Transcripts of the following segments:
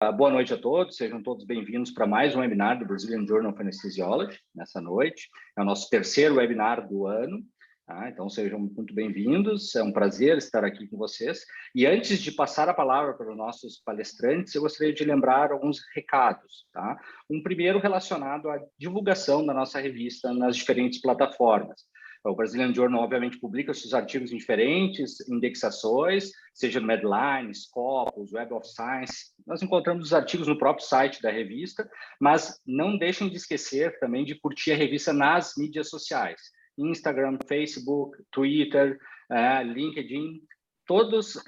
Boa noite a todos, sejam todos bem-vindos para mais um webinar do Brazilian Journal of Anesthesiology, nessa noite. É o nosso terceiro webinar do ano, tá? Então sejam muito bem-vindos, é um prazer estar aqui com vocês. E antes de passar a palavra para os nossos palestrantes, eu gostaria de lembrar alguns recados, tá? Um primeiro relacionado à divulgação da nossa revista nas diferentes plataformas. O Brazilian Journal, obviamente, publica seus artigos em diferentes indexações, seja no Medline, Scopus, Web of Science. Nós encontramos os artigos no próprio site da revista, mas não deixem de esquecer também de curtir a revista nas mídias sociais. Instagram, Facebook, Twitter, LinkedIn, todas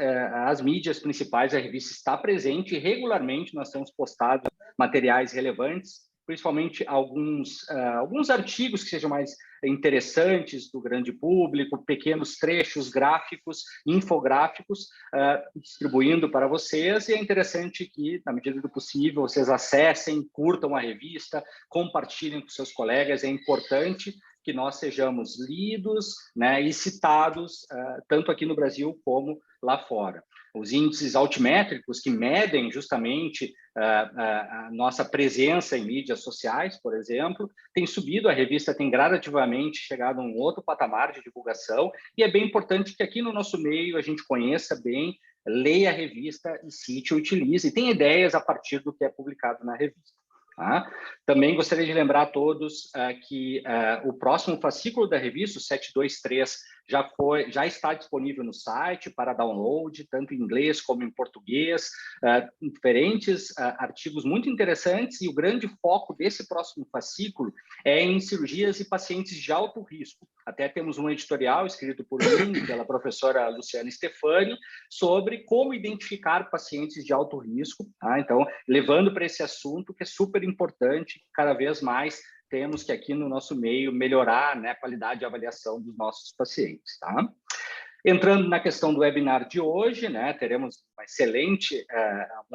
as mídias principais da revista está presente e regularmente nós temos postado materiais relevantes, principalmente alguns artigos que sejam mais interessantes do grande público, pequenos trechos gráficos, infográficos, distribuindo para vocês, e é interessante que, na medida do possível, vocês acessem, curtam a revista, compartilhem com seus colegas, é importante que nós sejamos lidos, né, e citados, tanto aqui no Brasil como lá fora. Os índices altimétricos que medem justamente a nossa presença em mídias sociais, por exemplo, tem subido, a revista tem gradativamente chegado a um outro patamar de divulgação, e é bem importante que aqui no nosso meio a gente conheça bem, leia a revista e cite, utilize, e tenha ideias a partir do que é publicado na revista. Tá? Também gostaria de lembrar a todos que o próximo fascículo da revista, o 723, já está disponível no site para download, tanto em inglês como em português, diferentes artigos muito interessantes, e o grande foco desse próximo fascículo é em cirurgias e pacientes de alto risco. Até temos um editorial escrito por mim, pela professora Luciana Stefani, sobre como identificar pacientes de alto risco, tá? Então, levando para esse assunto que é super importante, cada vez mais temos que aqui no nosso meio melhorar, né, a qualidade de avaliação dos nossos pacientes, tá? Entrando na questão do webinar de hoje, né, teremos um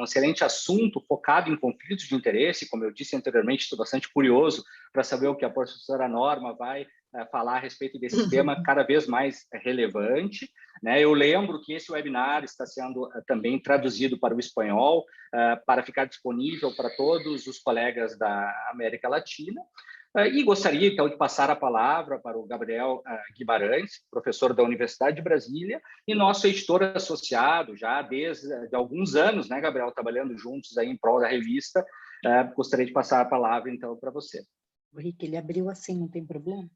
excelente assunto focado em conflitos de interesse. Como eu disse anteriormente, estou bastante curioso para saber o que a professora Norma vai falar a respeito desse tema cada vez mais relevante, né? Eu lembro que esse webinar está sendo também traduzido para o espanhol, para ficar disponível para todos os colegas da América Latina. E gostaria, então, de passar a palavra para o Gabriel Guimarães, professor da Universidade de Brasília, e nosso editor associado, já desde alguns anos, né, Gabriel, trabalhando juntos aí em prol da revista. Gostaria de passar a palavra, então, para você. O Rick, ele abriu assim, não tem problema?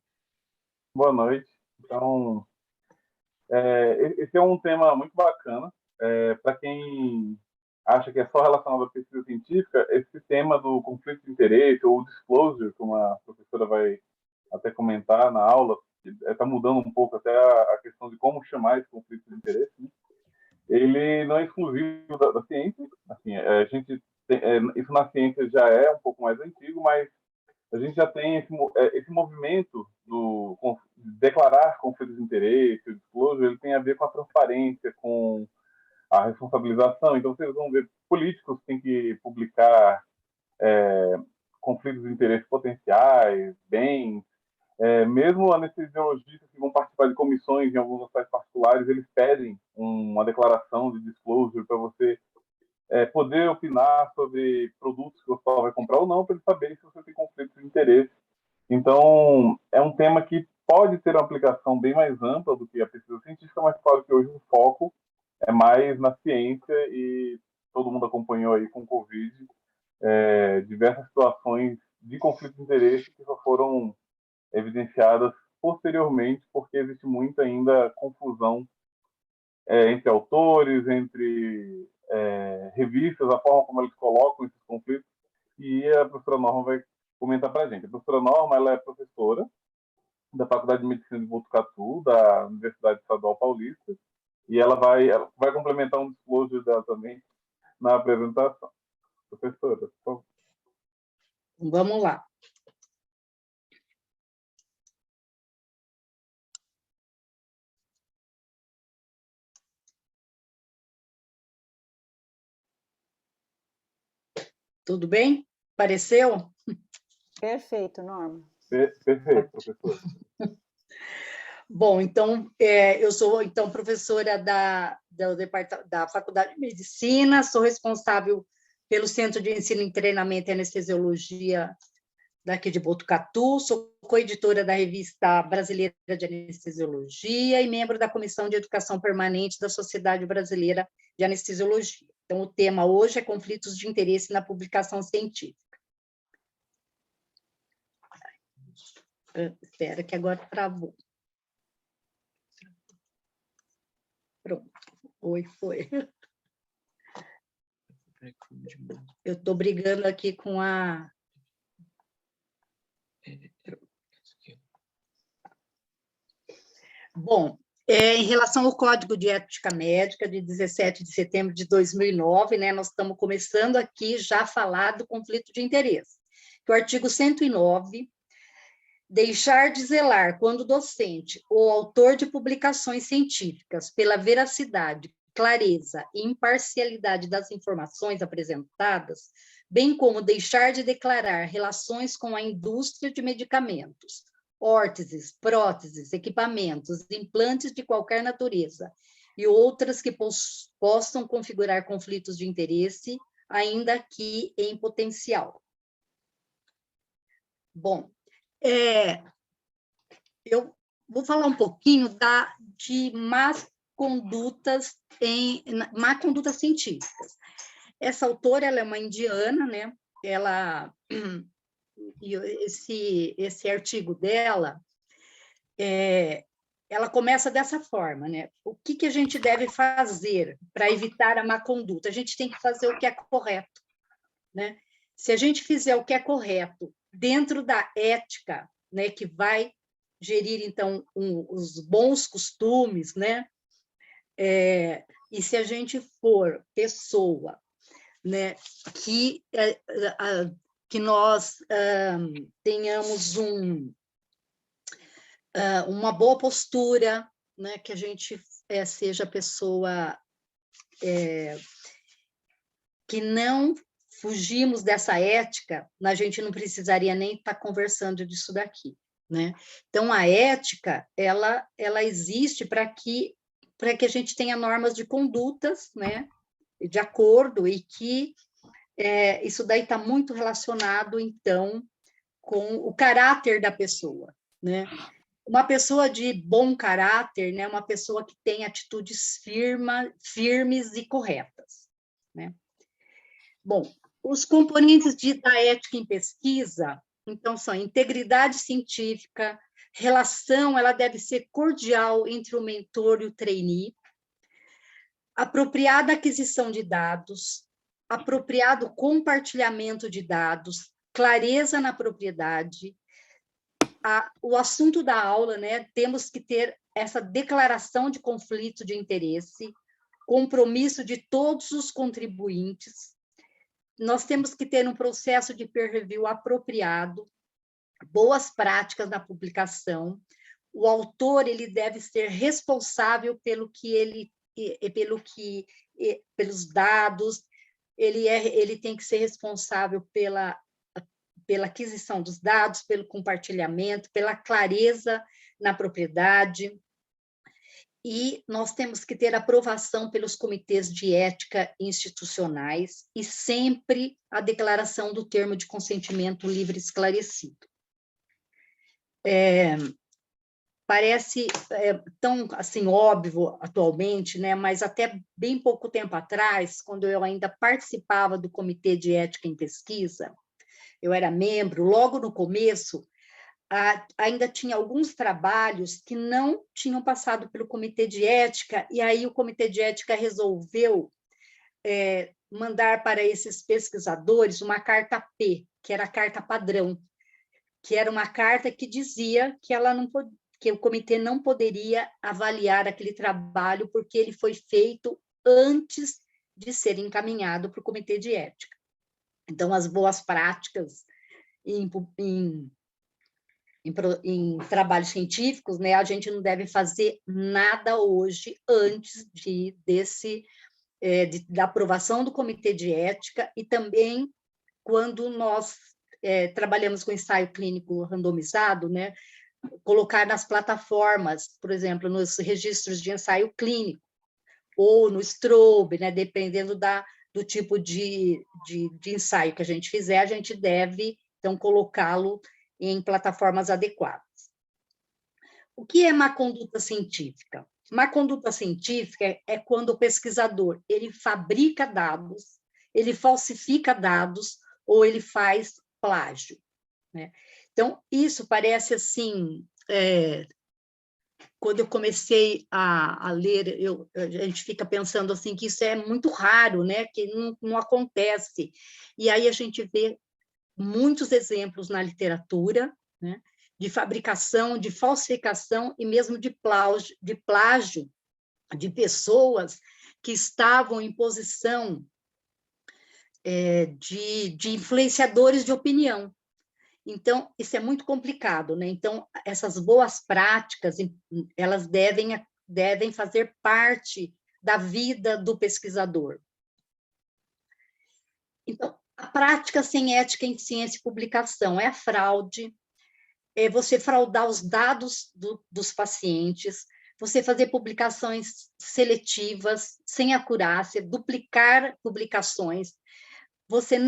Boa noite. Então, esse é um tema muito bacana. Para quem acha que é só relacionado à pesquisa científica, esse tema do conflito de interesse, ou disclosure, como a professora vai até comentar na aula, está mudando um pouco até a questão de como chamar esse conflito de interesse, né? Ele não é exclusivo da ciência. Assim, isso na ciência já é um pouco mais antigo, mas a gente já tem esse movimento de declarar conflitos de interesse, o disclosure, ele tem a ver com a transparência, com a responsabilização. Então, vocês vão ver, políticos têm que publicar conflitos de interesse potenciais, bens, mesmo anestesiologistas que vão participar de comissões em alguns hospitais particulares, eles pedem uma declaração de disclosure para você poder opinar sobre produtos que o hospital vai comprar ou não, para eles saberem se você tem conflito de interesse. Então, é um tema que pode ter uma aplicação bem mais ampla do que a pesquisa científica, mas claro que hoje o foco é mais na ciência, e todo mundo acompanhou aí com o Covid diversas situações de conflito de interesse que só foram evidenciadas posteriormente, porque existe muita ainda confusão entre autores, entre revistas, a forma como eles colocam esses conflitos, e a professora Norma vai comentar para a gente. A professora Norma, ela é professora da Faculdade de Medicina de Botucatu, da Universidade Estadual Paulista, e ela vai complementar um disclosure dela também na apresentação. Professora, por favor. Vamos lá. Tudo bem? Pareceu? Perfeito, Norma. Perfeito, professora. Bom, então, eu sou professora da Faculdade de Medicina, sou responsável pelo Centro de Ensino e Treinamento em Anestesiologia daqui de Botucatu, sou coeditora da Revista Brasileira de Anestesiologia e membro da Comissão de Educação Permanente da Sociedade Brasileira de Anestesiologia. Então, o tema hoje é conflitos de interesse na publicação científica. Espera que agora travou. Pronto. Oi, foi. Eu estou brigando aqui com a... Bom, em relação ao Código de Ética Médica, de 17 de setembro de 2009, né, nós estamos começando aqui já a falar do conflito de interesse. O artigo 109, deixar de zelar quando docente ou autor de publicações científicas pela veracidade, clareza e imparcialidade das informações apresentadas, bem como deixar de declarar relações com a indústria de medicamentos, órteses, próteses, equipamentos, implantes de qualquer natureza e outras que possam configurar conflitos de interesse, ainda que em potencial. Bom, eu vou falar um pouquinho de má condutas científicas. Essa autora, ela é uma indiana, né? Esse artigo dela, ela começa dessa forma, né? O que a gente deve fazer para evitar a má conduta? A gente tem que fazer o que é correto, né? Se a gente fizer o que é correto dentro da ética, né, que vai gerir, então, os bons costumes, né? E se a gente for pessoa, né, que nós tenhamos uma boa postura, né, que a gente seja pessoa que não fugimos dessa ética, a gente não precisaria nem estar conversando disso daqui, né? Então, a ética, ela existe para que a gente tenha normas de condutas, né, de acordo, e que isso daí está muito relacionado, então, com o caráter da pessoa, né? Uma pessoa de bom caráter, né, uma pessoa que tem atitudes firmes e corretas, né? Bom, os componentes da ética em pesquisa, então, são integridade científica, relação, ela deve ser cordial entre o mentor e o trainee, apropriada aquisição de dados, apropriado compartilhamento de dados, clareza na propriedade. O assunto da aula, né, temos que ter essa declaração de conflito de interesse, compromisso de todos os contribuintes. Nós temos que ter um processo de peer review apropriado, boas práticas na publicação. O autor, ele deve ser responsável pelos dados, ele tem que ser responsável pela aquisição dos dados, pelo compartilhamento, pela clareza na propriedade. E nós temos que ter aprovação pelos comitês de ética institucionais e sempre a declaração do termo de consentimento livre e esclarecido. Parece tão assim óbvio atualmente, né? Mas até bem pouco tempo atrás, quando eu ainda participava do Comitê de Ética em Pesquisa, eu era membro, logo no começo, ainda tinha alguns trabalhos que não tinham passado pelo Comitê de Ética, e aí o Comitê de Ética resolveu mandar para esses pesquisadores uma carta P, que era a carta padrão, que era uma carta que dizia que que o comitê não poderia avaliar aquele trabalho porque ele foi feito antes de ser encaminhado para o Comitê de Ética. Então, as boas práticas em trabalhos científicos, né, a gente não deve fazer nada hoje antes da aprovação do Comitê de Ética, e também quando nós trabalhamos com ensaio clínico randomizado, né, colocar nas plataformas, por exemplo, nos registros de ensaio clínico, ou no Strobe, né, dependendo da do tipo de ensaio que a gente fizer, a gente deve, então, colocá-lo em plataformas adequadas. O que é má conduta científica? Má conduta científica é quando o pesquisador ele fabrica dados, ele falsifica dados ou ele faz plágio, né? Então, isso parece assim... quando eu comecei a ler, a gente fica pensando assim que isso é muito raro, né? Que não acontece. E aí a gente vê muitos exemplos na literatura, né? De fabricação, de falsificação e mesmo de plágio de pessoas que estavam em posição de influenciadores de opinião. Então, isso é muito complicado, né? Então, essas boas práticas, elas devem fazer parte da vida do pesquisador. Então, a prática sem ética em ciência e publicação é a fraude, é você fraudar os dados dos pacientes, você fazer publicações seletivas, sem acurácia, duplicar publicações, você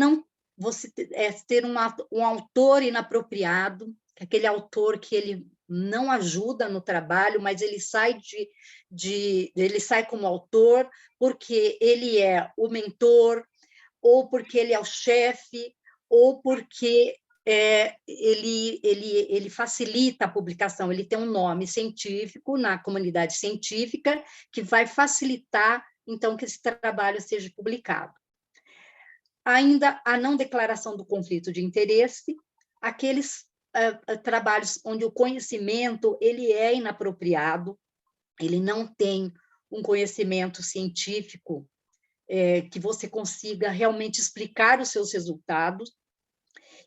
ter um autor inapropriado, aquele autor que ele não ajuda no trabalho, mas ele sai ele sai como autor porque ele é o mentor, ou porque ele é o chefe, ou porque ele facilita a publicação, ele tem um nome científico na comunidade científica que vai facilitar, então, que esse trabalho seja publicado. Ainda a não declaração do conflito de interesse, aqueles trabalhos onde o conhecimento ele é inapropriado, ele não tem um conhecimento científico que você consiga realmente explicar os seus resultados,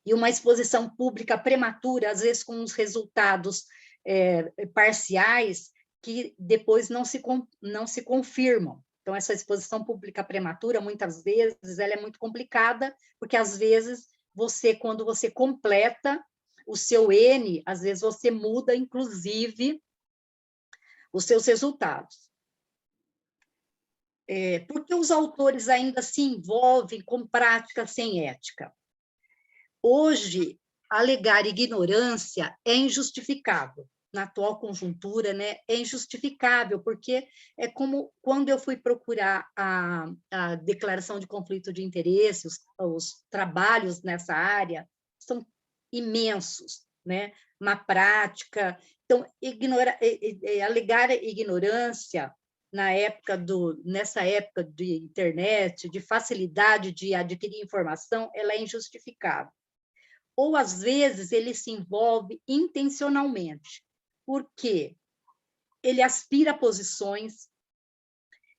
e uma exposição pública prematura, às vezes com os resultados parciais, que depois não se confirmam. Então, essa exposição pública prematura, muitas vezes, ela é muito complicada, porque, às vezes, quando você completa o seu N, às vezes você muda, inclusive, os seus resultados. Por que os autores ainda se envolvem com práticas sem ética? Hoje, alegar ignorância é injustificável. Na atual conjuntura, né, é injustificável, porque é como quando eu fui procurar a declaração de conflito de interesse, os trabalhos nessa área são imensos, né? Má prática. Então, alegar ignorância nessa época de internet, de facilidade de adquirir informação, ela é injustificável. Ou, às vezes, ele se envolve intencionalmente, porque ele aspira a posições,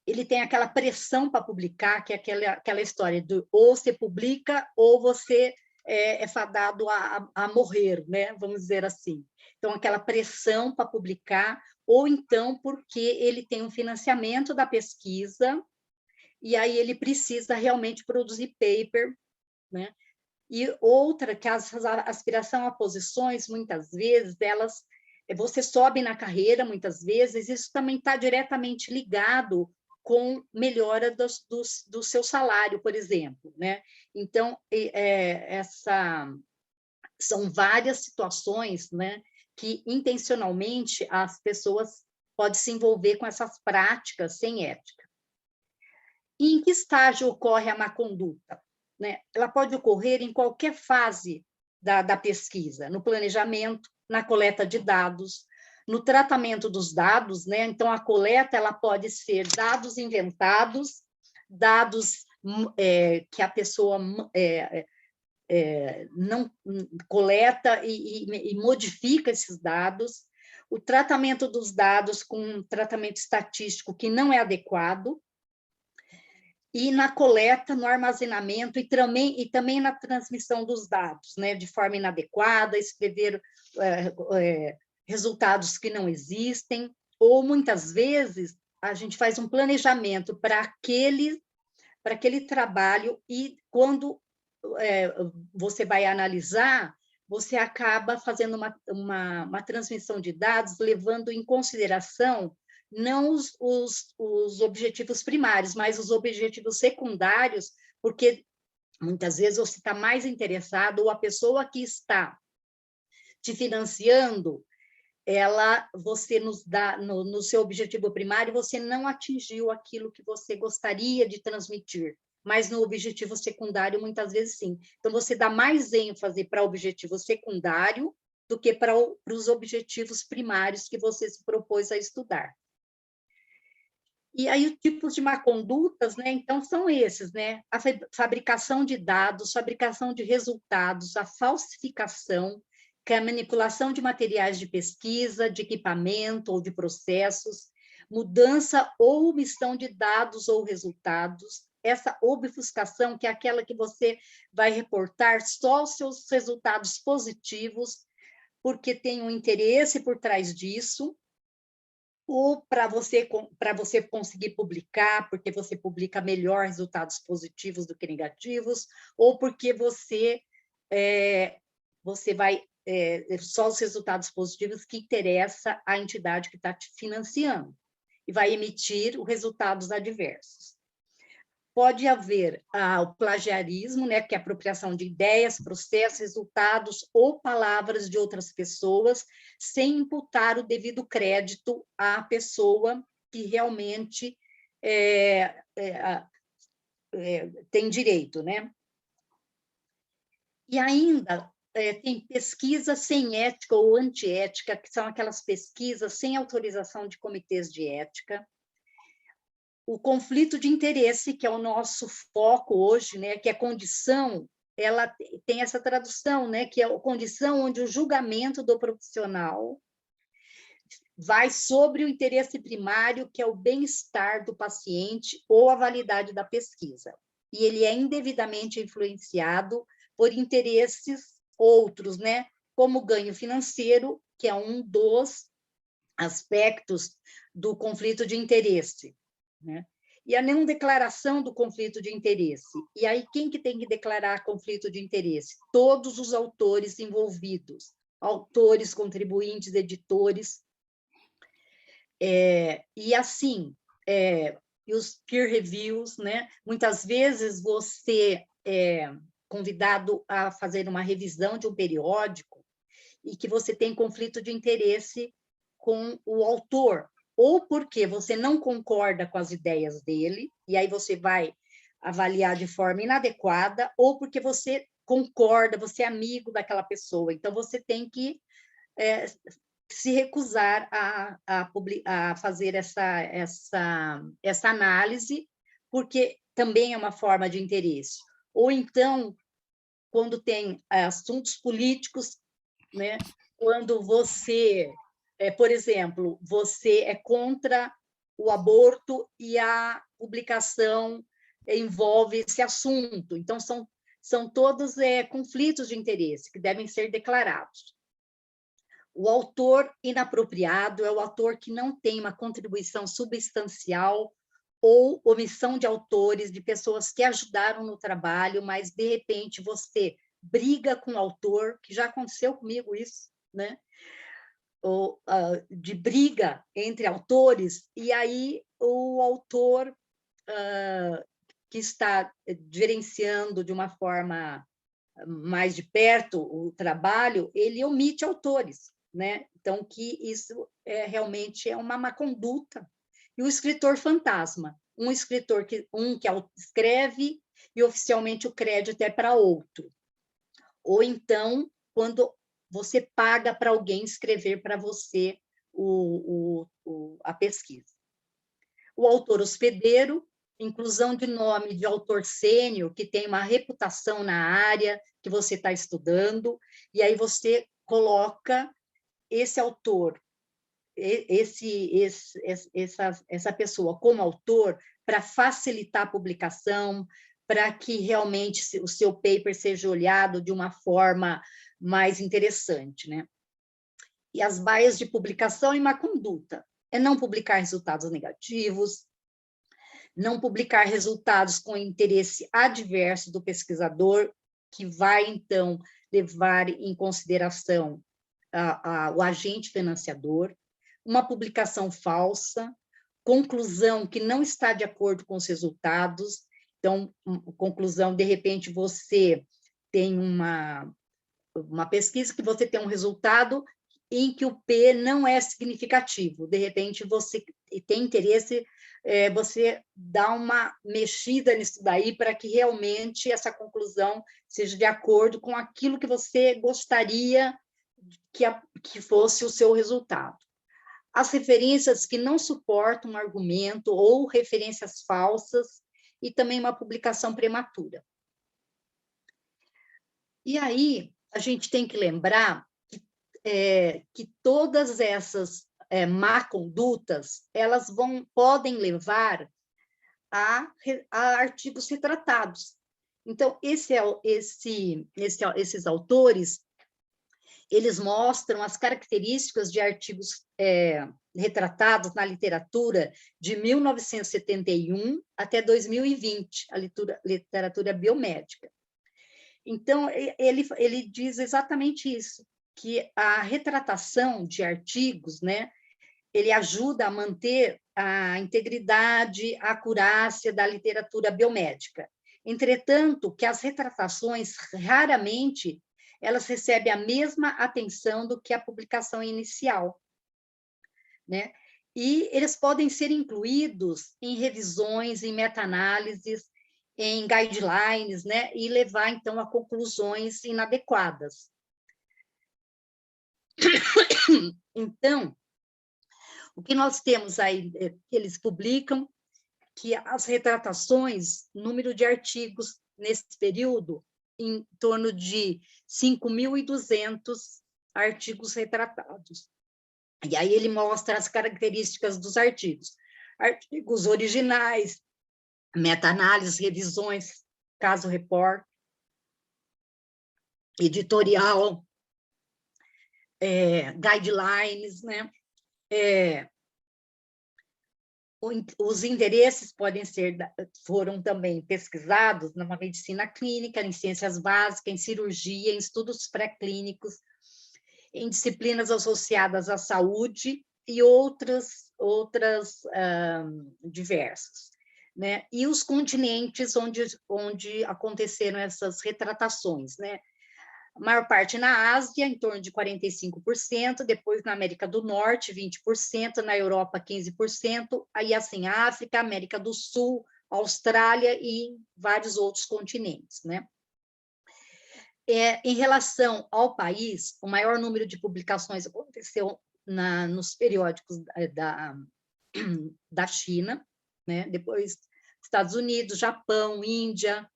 ele tem aquela pressão para publicar, que é aquela história de ou você publica ou você é fadado a morrer, né? Vamos dizer assim. Então, aquela pressão para publicar, ou então porque ele tem um financiamento da pesquisa, e aí ele precisa realmente produzir paper, né? E outra, que a aspiração a posições, muitas vezes, você sobe na carreira, muitas vezes, isso também está diretamente ligado com melhora do seu salário, por exemplo, né? Então, são várias situações, né, que, intencionalmente, as pessoas podem se envolver com essas práticas sem ética. E em que estágio ocorre a má conduta? Né? Ela pode ocorrer em qualquer fase da pesquisa, no planejamento, na coleta de dados, no tratamento dos dados, né? Então, a coleta ela pode ser dados inventados, dados que a pessoa não coleta e modifica esses dados, o tratamento dos dados com um tratamento estatístico que não é adequado, e na coleta, no armazenamento e também na transmissão dos dados, né, de forma inadequada, escrever resultados que não existem, ou muitas vezes a gente faz um planejamento para aquele trabalho e quando você vai analisar, você acaba fazendo uma transmissão de dados levando em consideração não os objetivos primários, mas os objetivos secundários, porque muitas vezes você está mais interessado, ou a pessoa que está te financiando, você nos dá, no seu objetivo primário, você não atingiu aquilo que você gostaria de transmitir, mas no objetivo secundário, muitas vezes sim. Então, você dá mais ênfase para o objetivo secundário do que para os objetivos primários que você se propôs a estudar. E aí, os tipos de má condutas, né? Então, são esses, né? A fabricação de dados, fabricação de resultados, a falsificação, que é a manipulação de materiais de pesquisa, de equipamento ou de processos, mudança ou omissão de dados ou resultados, essa obfuscação, que é aquela que você vai reportar só os seus resultados positivos, porque tem um interesse por trás disso, ou para você conseguir publicar, porque você publica melhor resultados positivos do que negativos, ou porque você vai só os resultados positivos que interessa à entidade que está te financiando, e vai emitir os resultados adversos. Pode haver o plagiarismo, né, que é a apropriação de ideias, processos, resultados ou palavras de outras pessoas, sem imputar o devido crédito à pessoa que realmente tem direito, né? E ainda tem pesquisa sem ética ou antiética, que são aquelas pesquisas sem autorização de comitês de ética. O conflito de interesse, que é o nosso foco hoje, né, que é condição, ela tem essa tradução, né, que é a condição onde o julgamento do profissional vai sobre o interesse primário, que é o bem-estar do paciente ou a validade da pesquisa. E ele é indevidamente influenciado por interesses outros, né, como ganho financeiro, que é um dos aspectos do conflito de interesse, né? E a não declaração do conflito de interesse. E aí, quem que tem que declarar conflito de interesse? Todos os autores envolvidos, autores, contribuintes, editores. E assim, e os peer reviews, né? Muitas vezes você é convidado a fazer uma revisão de um periódico e que você tem conflito de interesse com o autor, ou porque você não concorda com as ideias dele, e aí você vai avaliar de forma inadequada, ou porque você concorda, você é amigo daquela pessoa. Então, você tem que se recusar a fazer essa análise, porque também é uma forma de interesse. Ou então, quando tem assuntos políticos, né? Quando você, por exemplo, você é contra o aborto e a publicação envolve esse assunto. Então, são todos conflitos de interesse que devem ser declarados. O autor inapropriado é o autor que não tem uma contribuição substancial ou omissão de autores, de pessoas que ajudaram no trabalho, mas, de repente, você briga com o autor, que já aconteceu comigo isso, né? Ou, de briga entre autores, e aí o autor que está gerenciando de uma forma mais de perto o trabalho, ele omite autores, né? Então, que isso realmente é uma má conduta. E o escritor fantasma, um escritor que escreve e oficialmente o crédito é para outro. Ou então, quando você paga para alguém escrever para você a pesquisa. O autor hospedeiro, inclusão de nome de autor sênior, que tem uma reputação na área que você está estudando, e aí você coloca esse autor, essa pessoa como autor, para facilitar a publicação, para que realmente o seu paper seja olhado de uma forma mais interessante, né? E as baias de publicação e má conduta é não publicar resultados negativos, não publicar resultados com interesse adverso do pesquisador, que vai, então, levar em consideração o agente financiador, uma publicação falsa, conclusão que não está de acordo com os resultados. Então, conclusão, de repente, você tem uma pesquisa que você tem um resultado em que o P não é significativo. De repente, você tem interesse, você dá uma mexida nisso daí para que realmente essa conclusão seja de acordo com aquilo que você gostaria que fosse o seu resultado. As referências que não suportam um argumento ou referências falsas e também uma publicação prematura. E aí, a gente tem que lembrar que todas essas má condutas, elas podem levar a artigos retratados. Então, esses autores, eles mostram as características de artigos retratados na literatura de 1971 até 2020, a literatura biomédica. Então, ele diz exatamente isso, que a retratação de artigos, né, ele ajuda a manter a integridade, a acurácia da literatura biomédica. Entretanto, que as retratações, raramente, elas recebem a mesma atenção do que a publicação inicial, né? E eles podem ser incluídos em revisões, em meta-análises, em guidelines, né? E levar, então, a conclusões inadequadas. Então, o que nós temos aí, eles publicam que as retratações, número de artigos nesse período, em torno de 5.200 artigos retratados. E aí ele mostra as características dos artigos. Artigos originais, meta-análise, revisões, caso report, editorial, guidelines, né? Os interesses foram também pesquisados numa medicina clínica, em ciências básicas, em cirurgia, em estudos pré-clínicos, em disciplinas associadas à saúde e outras diversas, né? E os continentes onde aconteceram essas retratações, né? A maior parte na Ásia, em torno de 45%, depois na América do Norte, 20%, na Europa, 15%, aí assim, África, América do Sul, Austrália e vários outros continentes, né? Em relação ao país, o maior número de publicações aconteceu nos periódicos da China, né? Depois Estados Unidos, Japão, Índia,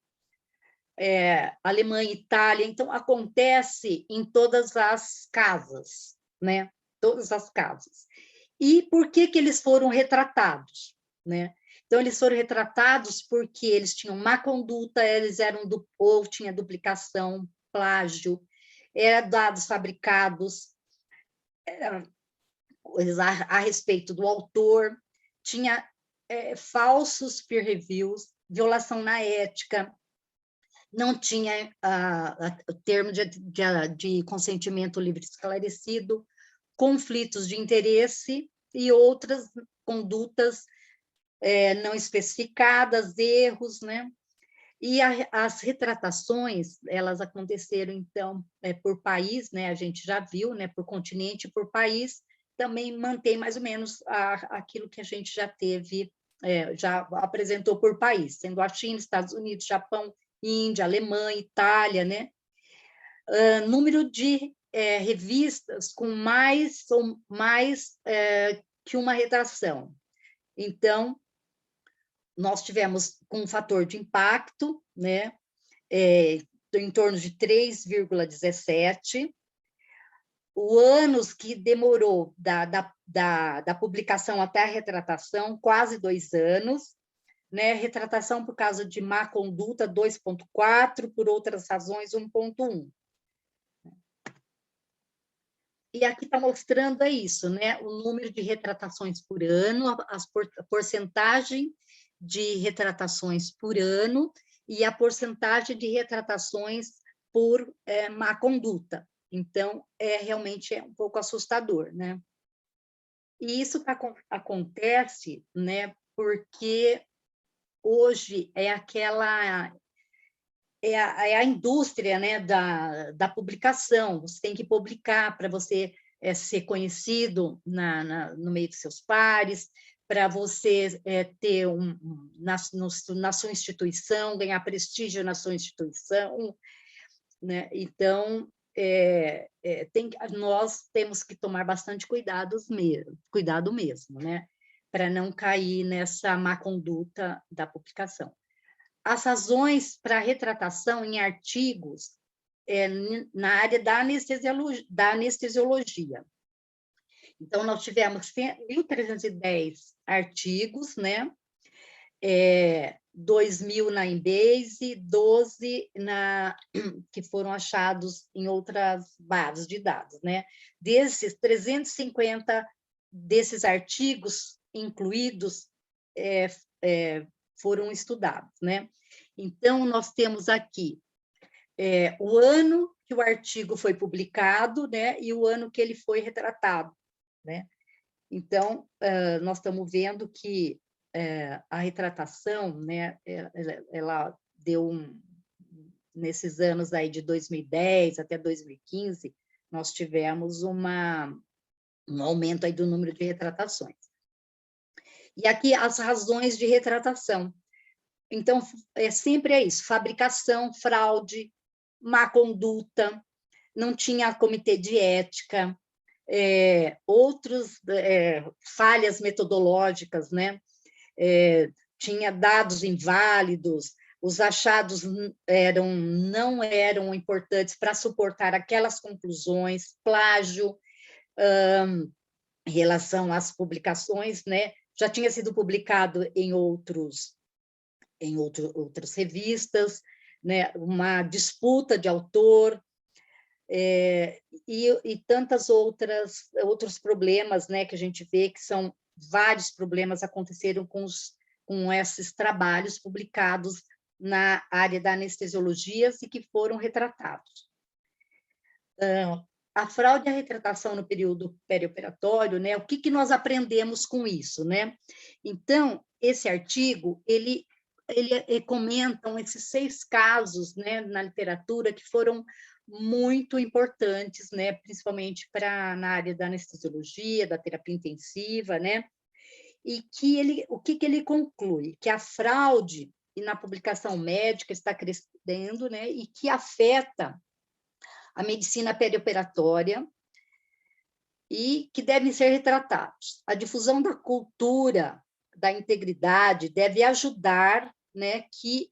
Alemanha, Itália. Então, acontece em todas as casas, né? Todas as casas. E por que eles foram retratados, né? Então, eles foram retratados porque eles tinham má conduta, eles ou tinha duplicação, plágio, eram dados fabricados, coisas a respeito do autor, tinha falsos peer reviews, violação na ética, não tinha o termo de consentimento livre esclarecido, conflitos de interesse e outras condutas não especificadas, erros, né? E as retratações, elas aconteceram, então, por país, né? A gente já viu, né? Por continente e por país, também mantém mais ou menos aquilo que a gente já teve, já apresentou por país, sendo a China, Estados Unidos, Japão, Índia, Alemanha, Itália, né? Número de revistas com mais que uma redação. Então, nós tivemos com um fator de impacto, né? Em torno de 3,17. O anos que demorou da publicação até a retratação, quase 2 anos. Né? Retratação por causa de má conduta, 2,4, por outras razões, 1,1. E aqui está mostrando isso, né? O número de retratações por ano, a porcentagem de retratações por ano e a porcentagem de retratações por má conduta. Então, realmente é um pouco assustador, né? E isso acontece, né, porque hoje é a indústria, né, da publicação. Você tem que publicar para você ser conhecido no meio dos seus pares, para você ter na sua instituição, ganhar prestígio na sua instituição, né? Então, nós temos que tomar bastante cuidado mesmo, né? Para não cair nessa má conduta da publicação. As razões para retratação em artigos na área da anestesiologia. Então, nós tivemos 1.310 artigos, né? 2.000 na Embase, 12 que foram achados em outras bases de dados, né? Desses 350 desses artigos incluídos foram estudados, né? Então, nós temos aqui o ano que o artigo foi publicado, né? E o ano que ele foi retratado, né? Então, nós estamos vendo que a retratação, né? Ela deu nesses anos aí de 2010 até 2015, nós tivemos um aumento aí do número de retratações. E aqui as razões de retratação. Então, sempre é isso: fabricação, fraude, má conduta, não tinha comitê de ética, falhas metodológicas, né? Tinha dados inválidos, os achados não eram importantes para suportar aquelas conclusões, plágio, em relação às publicações, né? Já tinha sido publicado em outras revistas, né? Uma disputa de autor, e tantas outros problemas, né, que a gente vê que são vários problemas aconteceram com esses trabalhos publicados na área da anestesiologia e que foram retratados. A fraude e a retratação no período perioperatório, né? O que nós aprendemos com isso, né? Então, esse artigo, ele comentam esses 6 casos, né, na literatura que foram muito importantes, né, principalmente na área da anestesiologia, da terapia intensiva, né? E que o que ele conclui? Que a fraude na publicação médica está crescendo, né, e que afeta a medicina perioperatória e que devem ser retratados. A difusão da cultura da integridade deve ajudar, né, que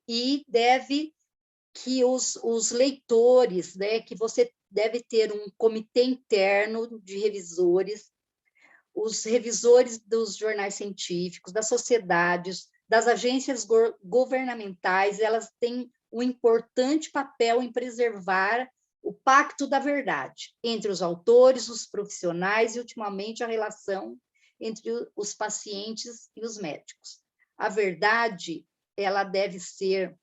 os leitores, né, que você deve ter um comitê interno de revisores, os revisores dos jornais científicos, das sociedades, das agências governamentais, elas têm um importante papel em preservar o pacto da verdade entre os autores, os profissionais e, ultimamente, a relação entre os pacientes e os médicos. A verdade, ela deve ser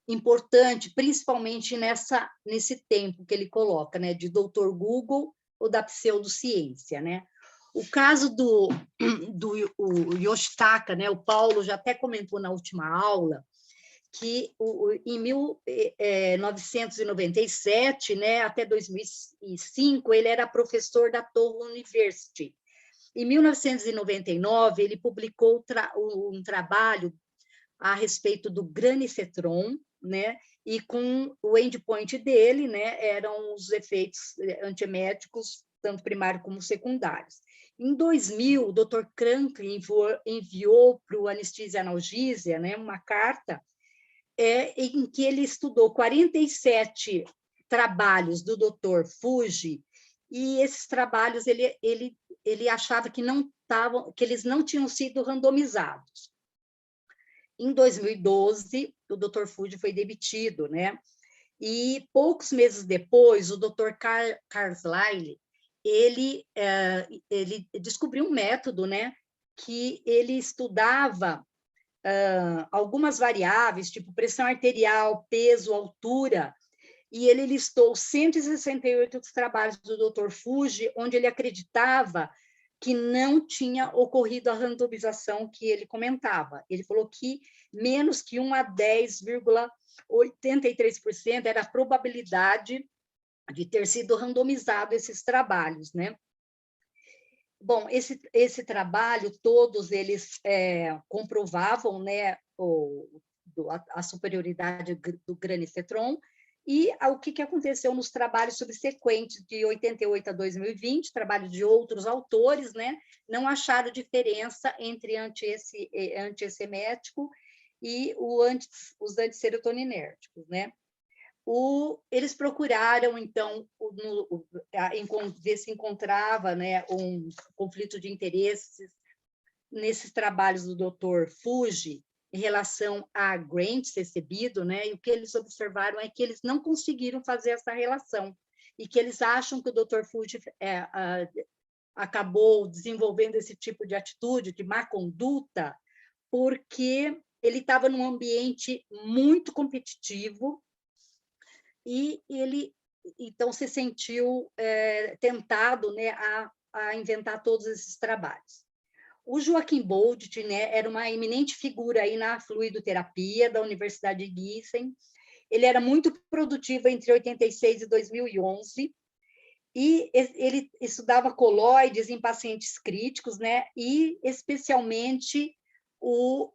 importante, principalmente nesse tempo que ele coloca, né, de doutor Google ou da pseudociência, né? O caso do Yoshitaka, né, o Paulo já até comentou na última aula, que em 1997, né, até 2005, ele era professor da Touro University. Em 1999, ele publicou um trabalho a respeito do granicetron, né, e com o endpoint dele, né, eram os efeitos antieméticos, tanto primários como secundários. Em 2000, o Dr. Cranklin enviou para o Anesthesia Analgesia, né, uma carta em que ele estudou 47 trabalhos do Dr. Fuji, e esses trabalhos ele achava que eles não tinham sido randomizados. Em 2012, o Dr. Fuji foi demitido, né? E poucos meses depois, o Dr. Carlisle, ele descobriu um método, né, que ele estudava algumas variáveis, tipo pressão arterial, peso, altura, e ele listou 168 trabalhos do Dr. Fuji, onde ele acreditava que não tinha ocorrido a randomização que ele comentava. Ele falou que menos que 1 a 10,83% era a probabilidade de ter sido randomizado esses trabalhos, né? Bom, esse trabalho, todos eles comprovavam, né, a superioridade do granicetron, e o que aconteceu nos trabalhos subsequentes, de 88 a 2020, trabalho de outros autores, né, não acharam diferença entre antiemético e os antisserotoninérgicos, né? Eles procuraram, então, ver se encontrava, né, um conflito de interesses nesses trabalhos do Dr. Fujii em relação a grants recebido, né, e o que eles observaram é que eles não conseguiram fazer essa relação, e que eles acham que o Dr. Fujii acabou desenvolvendo esse tipo de atitude, de má conduta, porque ele estava num ambiente muito competitivo, e ele, então, se sentiu tentado, né, a inventar todos esses trabalhos. O Joachim Boldt, né, era uma eminente figura aí na fluidoterapia da Universidade de Gießen. Ele era muito produtivo entre 86 e 2011, e ele estudava coloides em pacientes críticos, né, e especialmente o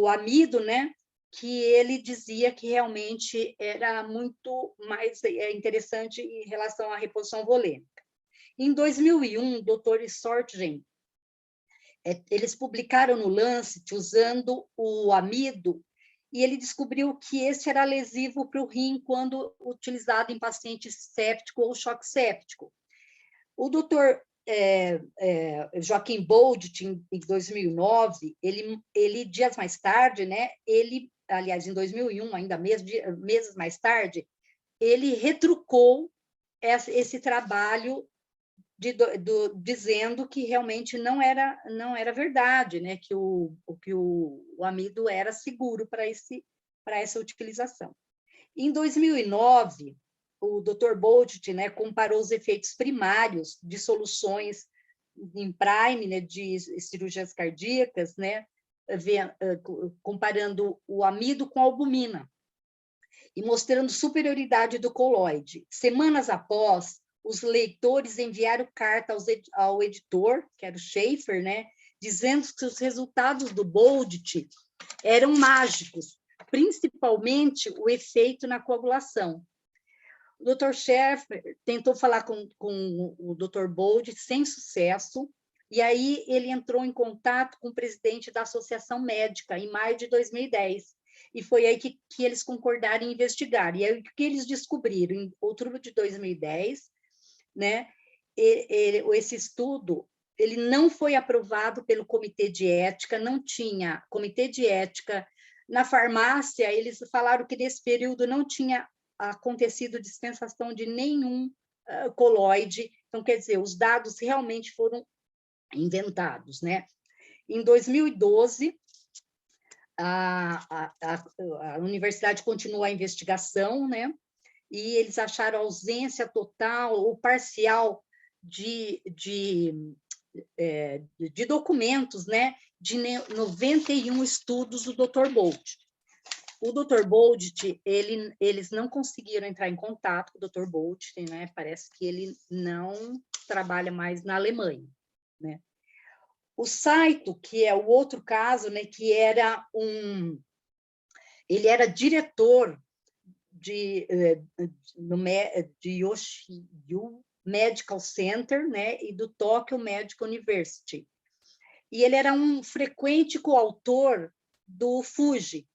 amido, né, que ele dizia que realmente era muito mais interessante em relação à reposição volêmica. Em 2001, o Dr. Sorgen, eles publicaram no Lancet usando o amido, e ele descobriu que esse era lesivo para o rim quando utilizado em paciente séptico ou choque séptico. O Dr. Joachim Boldt, em 2009, ele dias mais tarde, né, aliás, em 2001, ainda meses mais tarde, ele retrucou esse trabalho dizendo que realmente não era verdade, né, que o amido era seguro para essa utilização. Em 2009, o Dr. Boldt, né, comparou os efeitos primários de soluções em Prime, né, de cirurgias cardíacas, né, comparando o amido com a albumina, e mostrando superioridade do coloide. Semanas após, os leitores enviaram carta ao editor, que era o Schaefer, né, dizendo que os resultados do Boldt eram mágicos, principalmente o efeito na coagulação. O Dr. Schaefer tentou falar com o Dr. Boldt sem sucesso, e aí ele entrou em contato com o presidente da Associação Médica em maio de 2010, e foi aí que eles concordaram em investigar. E aí o que eles descobriram? Em outubro de 2010, né, esse estudo ele não foi aprovado pelo Comitê de Ética, não tinha Comitê de Ética. Na farmácia, eles falaram que nesse período não tinha acontecido dispensação de nenhum coloide, então, quer dizer, os dados realmente foram inventados, né? Em 2012, a universidade continuou a investigação, né? E eles acharam ausência total ou parcial de documentos, né? De 91 estudos do Dr. Boldt. O Dr. Boldt, eles não conseguiram entrar em contato com o Dr. Boldt, né? Parece que ele não trabalha mais na Alemanha, né? O Saito, que é o outro caso, né? Que ele era diretor de Yoshio Medical Center, né? E do Tokyo Medical University. E ele era um frequente coautor do Fujii.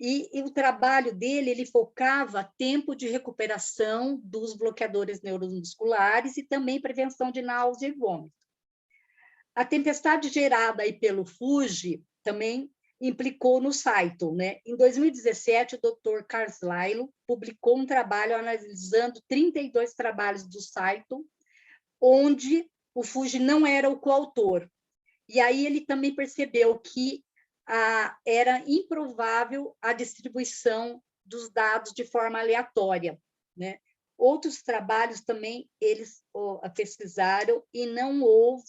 E o trabalho dele, ele focava tempo de recuperação dos bloqueadores neuromusculares e também prevenção de náusea e vômito. A tempestade gerada aí pelo Fujii também implicou no Saito, né? Em 2017, o Dr. Carlisle publicou um trabalho analisando 32 trabalhos do Saito, onde o Fujii não era o coautor. E aí ele também percebeu que era improvável a distribuição dos dados de forma aleatória, né? Outros trabalhos também eles pesquisaram e não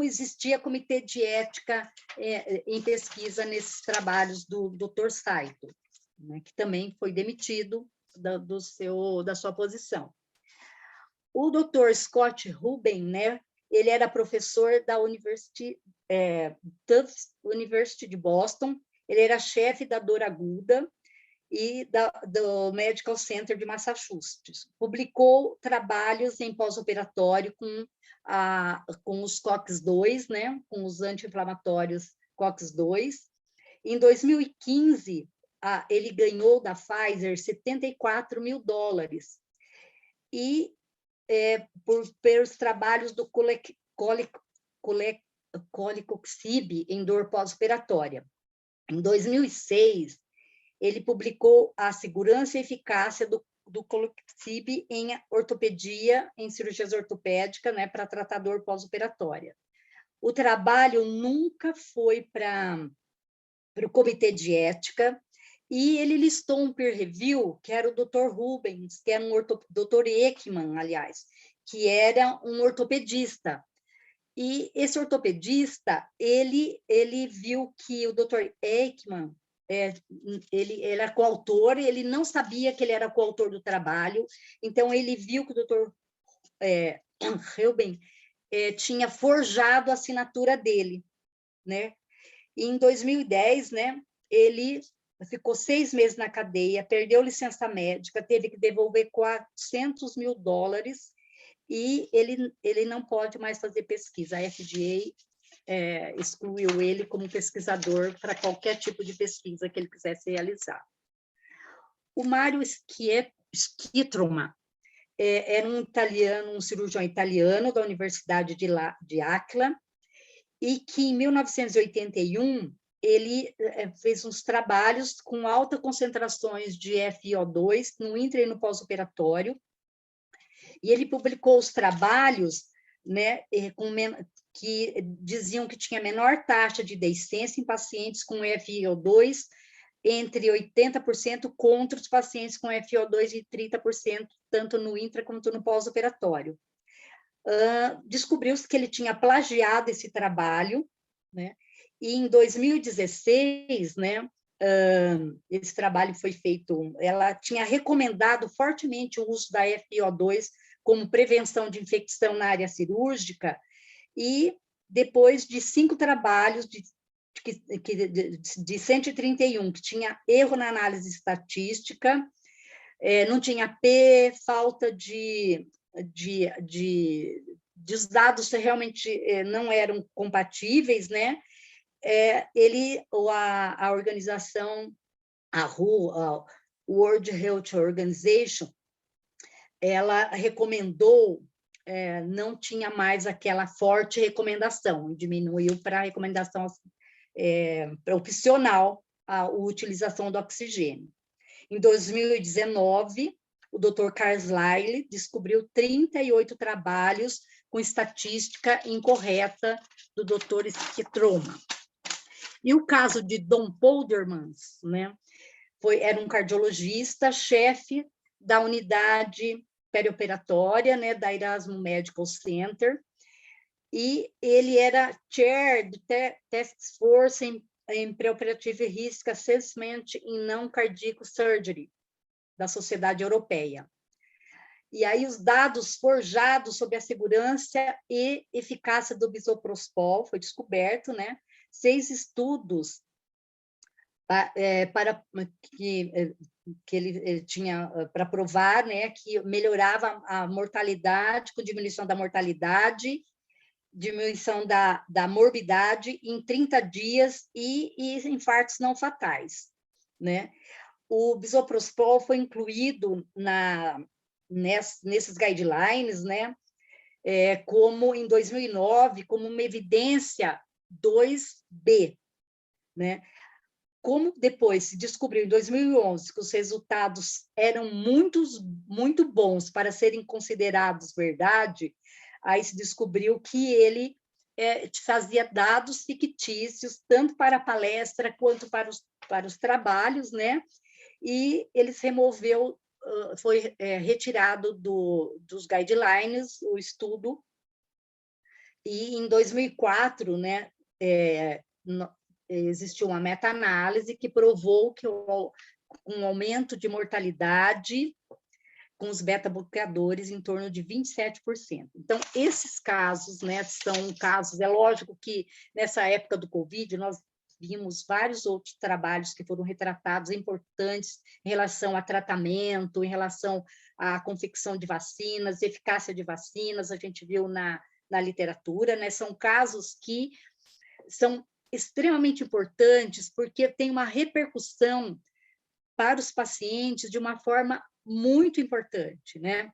existia comitê de ética em pesquisa nesses trabalhos do Dr. Saito, né, que também foi demitido da sua posição. O Dr. Scott Rubin, né, ele era professor da Tufts University de Boston, ele era chefe da dor aguda e do Medical Center de Massachusetts. Publicou trabalhos em pós-operatório com os COX-2, né, com os anti-inflamatórios COX-2. Em 2015, ele ganhou da Pfizer $74 mil, e pelos trabalhos do Colecoxib em dor pós-operatória. Em 2006, ele publicou a segurança e eficácia do Colecoxib em ortopedia, em cirurgias ortopédicas, né, para tratar dor pós-operatória. O trabalho nunca foi para o comitê de ética, e ele listou um peer review, que era o Dr. Rubens, que era Dr. Ekman, aliás, que era um ortopedista. E esse ortopedista, ele viu que o Dr. Ekman, ele era coautor, ele não sabia que ele era coautor do trabalho, então ele viu que o Dr. Rubens tinha forjado a assinatura dele, né? E em 2010, né, ele ficou 6 meses na cadeia, perdeu licença médica, teve que devolver $400 mil, e ele não pode mais fazer pesquisa. A FDA excluiu ele como pesquisador para qualquer tipo de pesquisa que ele quisesse realizar. O Mário Schietroma era um cirurgião italiano da Universidade de Aquila, e que em 1981 ele fez uns trabalhos com altas concentrações de FiO2 no intra e no pós-operatório, e ele publicou os trabalhos, né, que diziam que tinha menor taxa de deiscência em pacientes com FiO2 entre 80% contra os pacientes com FiO2 de 30%, tanto no intra quanto no pós-operatório. Descobriu-se que ele tinha plagiado esse trabalho, né? E em 2016, né, esse trabalho foi feito, ela tinha recomendado fortemente o uso da FiO2 como prevenção de infecção na área cirúrgica, e depois de 5 trabalhos de 131, que tinha erro na análise estatística, não tinha P, falta os dados realmente não eram compatíveis, né? A organização, a World Health Organization, ela recomendou, não tinha mais aquela forte recomendação, diminuiu para a recomendação opcional a utilização do oxigênio. Em 2019, o Dr. Carlisle descobriu 38 trabalhos com estatística incorreta do Dr. Schietroma. E o caso de Don Poldermans, né, era um cardiologista, chefe da unidade perioperatória, né, da Erasmus Medical Center, e ele era chair do Task Force em Preoperative Risk Assessment in Non-Cardiac Surgery, da Sociedade Europeia. E aí os dados forjados sobre a segurança e eficácia do bisoprostol foi descoberto, né? 6 estudos para que ele tinha para provar, né, que melhorava a mortalidade, com diminuição da mortalidade, diminuição da morbidade em 30 dias e infartos não fatais, né? O bisoprostol foi incluído nesses guidelines, né, como em 2009, como uma evidência 2B, né? Como depois se descobriu em 2011 que os resultados eram muito bons para serem considerados verdade, aí se descobriu que ele fazia dados fictícios, tanto para a palestra quanto para os trabalhos, né? E eles removeu foi retirado dos guidelines o estudo, e em 2004, né, existiu uma meta-análise que provou que um aumento de mortalidade com os beta-bloqueadores em torno de 27%. Então, esses casos, né, são casos, é lógico que nessa época do Covid, nós vimos vários outros trabalhos que foram retratados, importantes, em relação a tratamento, em relação à confecção de vacinas, eficácia de vacinas, a gente viu na literatura, né, são casos que são extremamente importantes, porque tem uma repercussão para os pacientes de uma forma muito importante, né?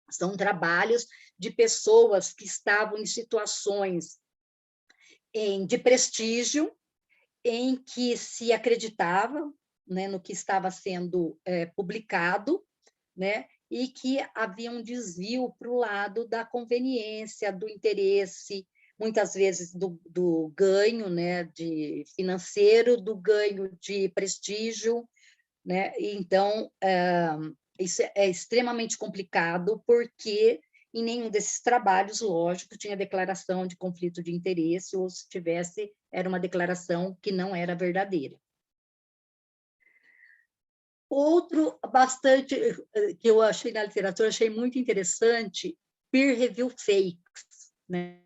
São trabalhos de pessoas que estavam em situações de prestígio, em que se acreditava, né, no que estava sendo publicado, né, e que havia um desvio para o lado da conveniência, do interesse, muitas vezes do ganho, né, de financeiro, do ganho de prestígio, né? Então, isso é extremamente complicado, porque em nenhum desses trabalhos, lógico, tinha declaração de conflito de interesse, ou se tivesse, era uma declaração que não era verdadeira. Outro bastante que eu achei na literatura, achei muito interessante, peer review fakes, né?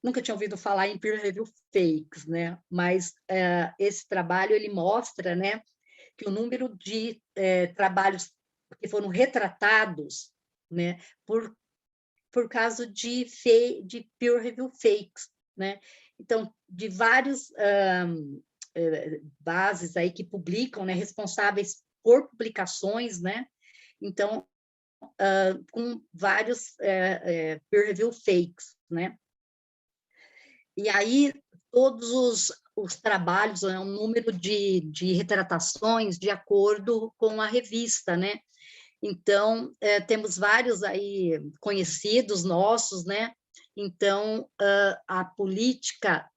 Nunca tinha ouvido falar em peer review fakes, né? Mas esse trabalho ele mostra, né, que o número de trabalhos que foram retratados, né, por causa de peer review fakes, né? Então, de vários bases aí que publicam, né, responsáveis por publicações, né? Então, com vários peer review fakes, né? E aí, todos os trabalhos, um número de retratações de acordo com a revista, né? Então, temos vários aí conhecidos nossos, né? Então, a política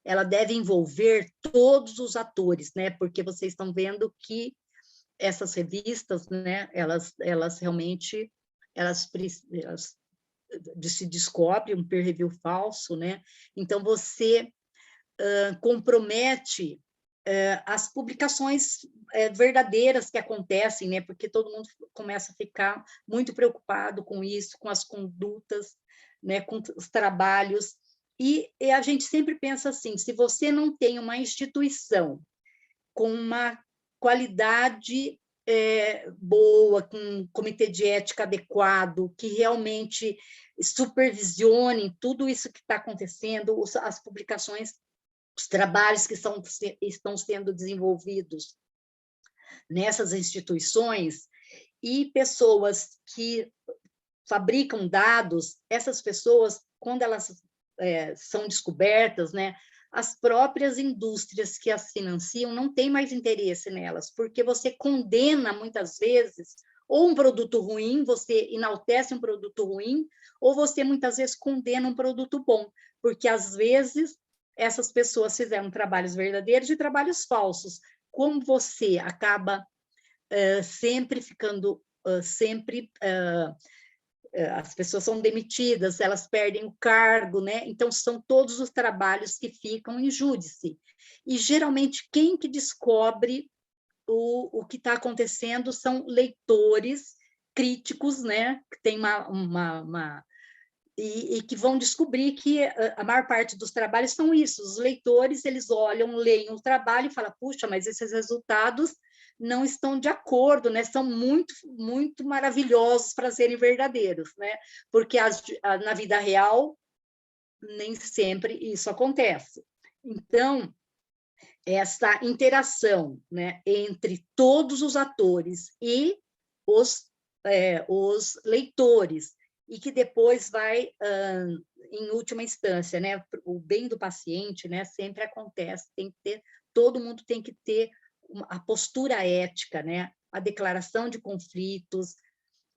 ela deve envolver todos os atores, né? Porque vocês estão vendo que essas revistas, né? Elas realmente se descobre um peer review falso, né? Então, você compromete as publicações verdadeiras que acontecem, né? Porque todo mundo começa a ficar muito preocupado com isso, com as condutas, né? Com os trabalhos, e a gente sempre pensa assim, se você não tem uma instituição com uma qualidade boa, com um comitê de ética adequado, que realmente supervisione tudo isso que está acontecendo, as publicações, os trabalhos que estão sendo desenvolvidos nessas instituições, e pessoas que fabricam dados, essas pessoas, quando elas são descobertas, né, as próprias indústrias que as financiam não têm mais interesse nelas, porque você condena, muitas vezes, ou um produto ruim, você enaltece um produto ruim, ou você, muitas vezes, condena um produto bom, porque, às vezes, essas pessoas fizeram trabalhos verdadeiros e trabalhos falsos. Como você acaba sempre ficando, as pessoas são demitidas, elas perdem o cargo, né? Então, são todos os trabalhos que ficam em júdice. E, geralmente, quem que descobre o que está acontecendo são leitores críticos, né? Que tem e que vão descobrir que a maior parte dos trabalhos são isso. Os leitores, eles olham, leem o trabalho e falam, puxa, mas esses resultados não estão de acordo, né? São muito, muito maravilhosos para serem verdadeiros, né? Porque na vida real, nem sempre isso acontece. Então, essa interação, né, entre todos os atores e os leitores, e que depois vai, em última instância, né, o bem do paciente, né, sempre acontece, tem que ter, todo mundo tem que ter a postura ética, né, a declaração de conflitos,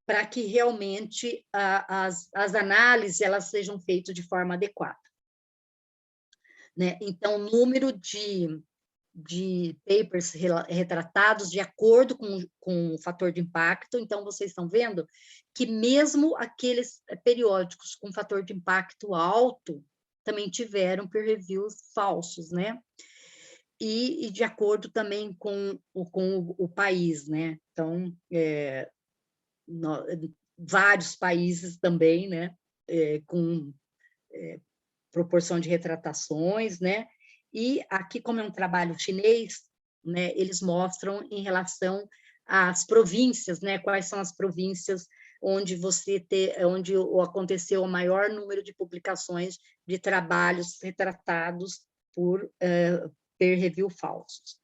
para que realmente as análises elas sejam feitas de forma adequada, né? Então, o número de de papers retratados de acordo com o fator de impacto. Então, vocês estão vendo que mesmo aqueles periódicos com fator de impacto alto também tiveram peer reviews falsos, né? E de acordo também com o país, né? Então, vários países também, né? Com proporção de retratações, né? E aqui, como é um trabalho chinês, né, eles mostram em relação às províncias, né, quais são as províncias onde onde aconteceu o maior número de publicações de trabalhos retratados por peer review falsos,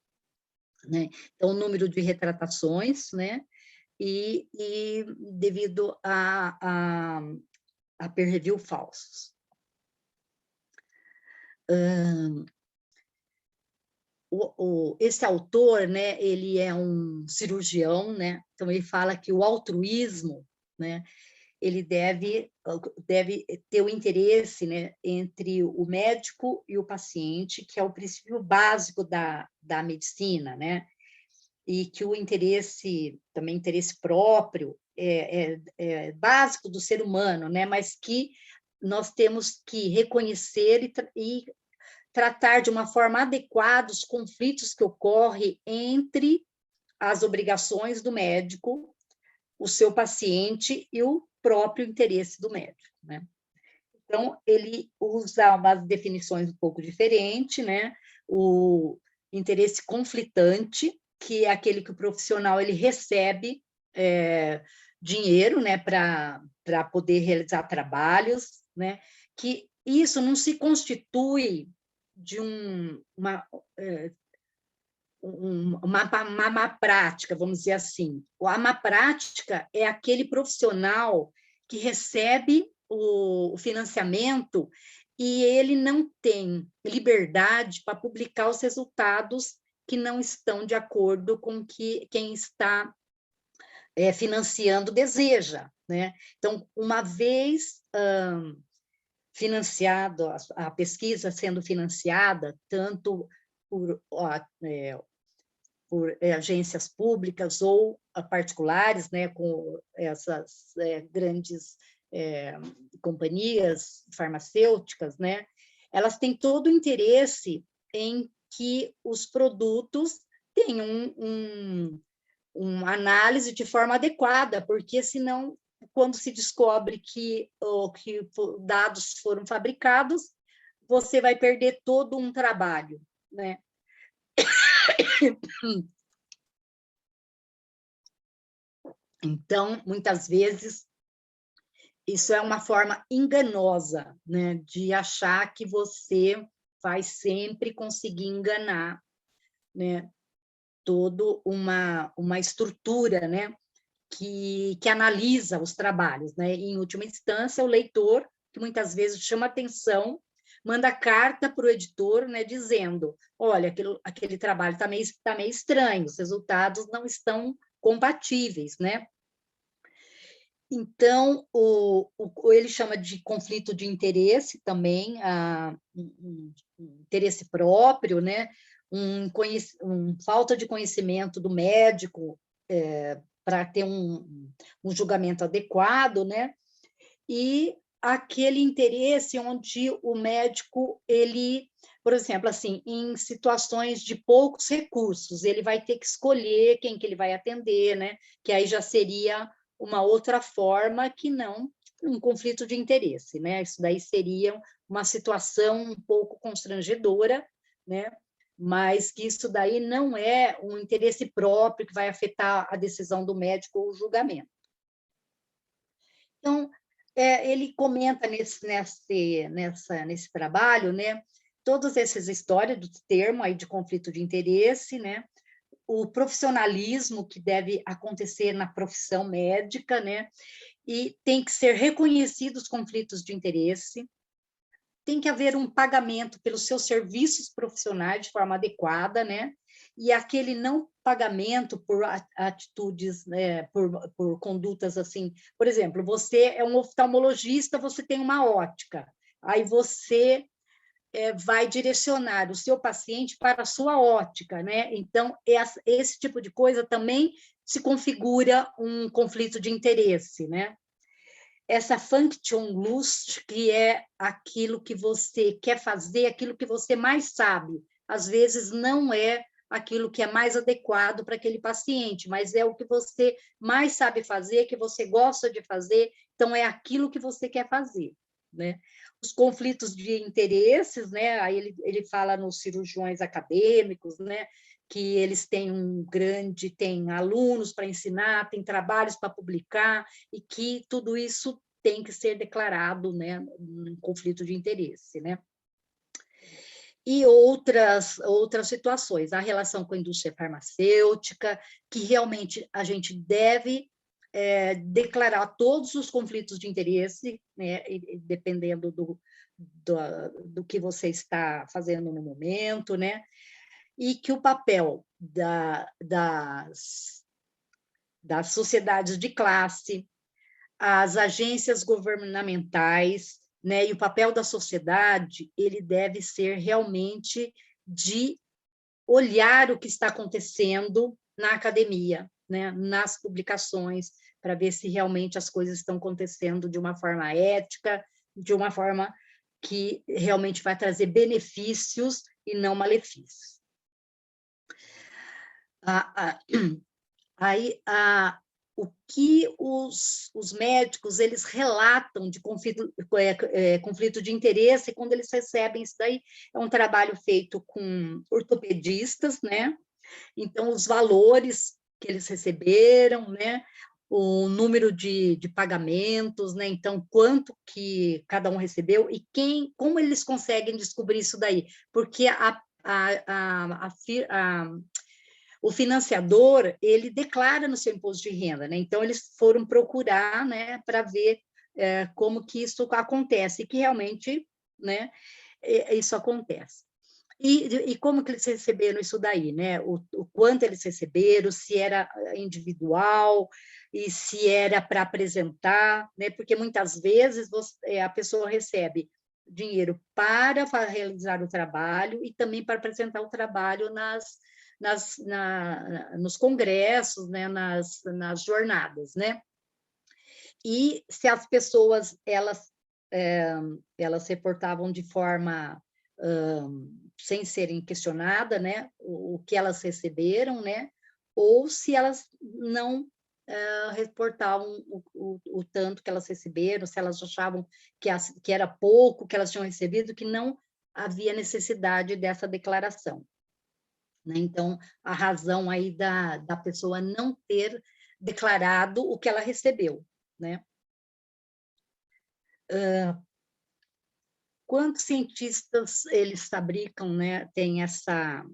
né? Então, o número de retratações, né, e devido a peer review falsos. Esse autor, né, ele é um cirurgião, né, então ele fala que o altruísmo, né, ele deve ter o interesse, né, entre o médico e o paciente, que é o princípio básico da medicina, né, e que o interesse, também interesse próprio, é básico do ser humano, né, mas que nós temos que reconhecer e tratar de uma forma adequada os conflitos que ocorrem entre as obrigações do médico, o seu paciente e o próprio interesse do médico, né? Então, ele usa umas definições um pouco diferentes, né? O interesse conflitante, que é aquele que o profissional ele recebe dinheiro, né, para poder realizar trabalhos, né? Que isso não se constitui de uma má prática, vamos dizer assim. A má prática é aquele profissional que recebe o financiamento e ele não tem liberdade para publicar os resultados que não estão de acordo com que quem está financiando deseja, né? Então, uma vez financiado, a pesquisa sendo financiada tanto por agências públicas ou particulares, né, com essas grandes companhias farmacêuticas, né, elas têm todo o interesse em que os produtos tenham uma análise de forma adequada, porque senão, quando se descobre que dados foram fabricados, você vai perder todo um trabalho, né? Então, muitas vezes, isso é uma forma enganosa, né, de achar que você vai sempre conseguir enganar, né, toda uma estrutura, né, que analisa os trabalhos, né? E, em última instância, o leitor, que muitas vezes chama atenção, manda carta para o editor, né, dizendo, olha, aquele trabalho está meio estranho, os resultados não estão compatíveis, né? Então, ele chama de conflito de interesse também, um interesse próprio, né? Falta de conhecimento do médico para ter um julgamento adequado, né? E aquele interesse onde o médico, ele, por exemplo, assim, em situações de poucos recursos, ele vai ter que escolher quem que ele vai atender, né? Que aí já seria uma outra forma que não um conflito de interesse, né? Isso daí seria uma situação um pouco constrangedora, né? Mas que isso daí não é um interesse próprio que vai afetar a decisão do médico ou o julgamento. Então, ele comenta nesse trabalho, né, todas essas histórias do termo aí de conflito de interesse, né, o profissionalismo que deve acontecer na profissão médica, né, e tem que ser reconhecidos os conflitos de interesse, tem que haver um pagamento pelos seus serviços profissionais de forma adequada, né? E aquele não pagamento por atitudes, né, por condutas assim. Por exemplo, você é um oftalmologista, você tem uma ótica, aí você vai direcionar o seu paciente para a sua ótica, né? Então, esse tipo de coisa também se configura um conflito de interesse, né? Essa Funktionslust, que é aquilo que você quer fazer, aquilo que você mais sabe, às vezes não é aquilo que é mais adequado para aquele paciente, mas é o que você mais sabe fazer, que você gosta de fazer, então é aquilo que você quer fazer, né? Os conflitos de interesses, né? Aí ele fala nos cirurgiões acadêmicos, né? Que eles têm alunos para ensinar, têm trabalhos para publicar, e que tudo isso tem que ser declarado, né? Um conflito de interesse, né? E outras situações, a relação com a indústria farmacêutica, que realmente a gente deve declarar todos os conflitos de interesse, né, dependendo do que você está fazendo no momento, né, e que o papel das sociedades de classe, as agências governamentais, né, e o papel da sociedade, ele deve ser realmente de olhar o que está acontecendo na academia, né, nas publicações, para ver se realmente as coisas estão acontecendo de uma forma ética, de uma forma que realmente vai trazer benefícios e não malefícios. Aí, o que os médicos eles relatam de conflito de interesse quando eles recebem isso daí, é um trabalho feito com ortopedistas, né? Então, os valores que eles receberam, né? O número de pagamentos, né? Então, quanto que cada um recebeu e como eles conseguem descobrir isso daí? Porque o financiador, ele declara no seu imposto de renda, né? Então, eles foram procurar, né, para ver como que isso acontece, e que realmente, né, isso acontece. E como que eles receberam isso daí, né? O quanto eles receberam, se era individual e se era para apresentar, né? Porque muitas vezes a pessoa recebe dinheiro para realizar o trabalho e também para apresentar o trabalho nos congressos, né? nas jornadas, né? E se as pessoas elas reportavam de forma sem serem questionadas, né, o que elas receberam, né, ou se elas não reportavam o tanto que elas receberam, se elas achavam que era pouco que elas tinham recebido, que não havia necessidade dessa declaração, né? Então, a razão aí da pessoa não ter declarado o que ela recebeu, né? Quantos cientistas eles fabricam, né? Tem essa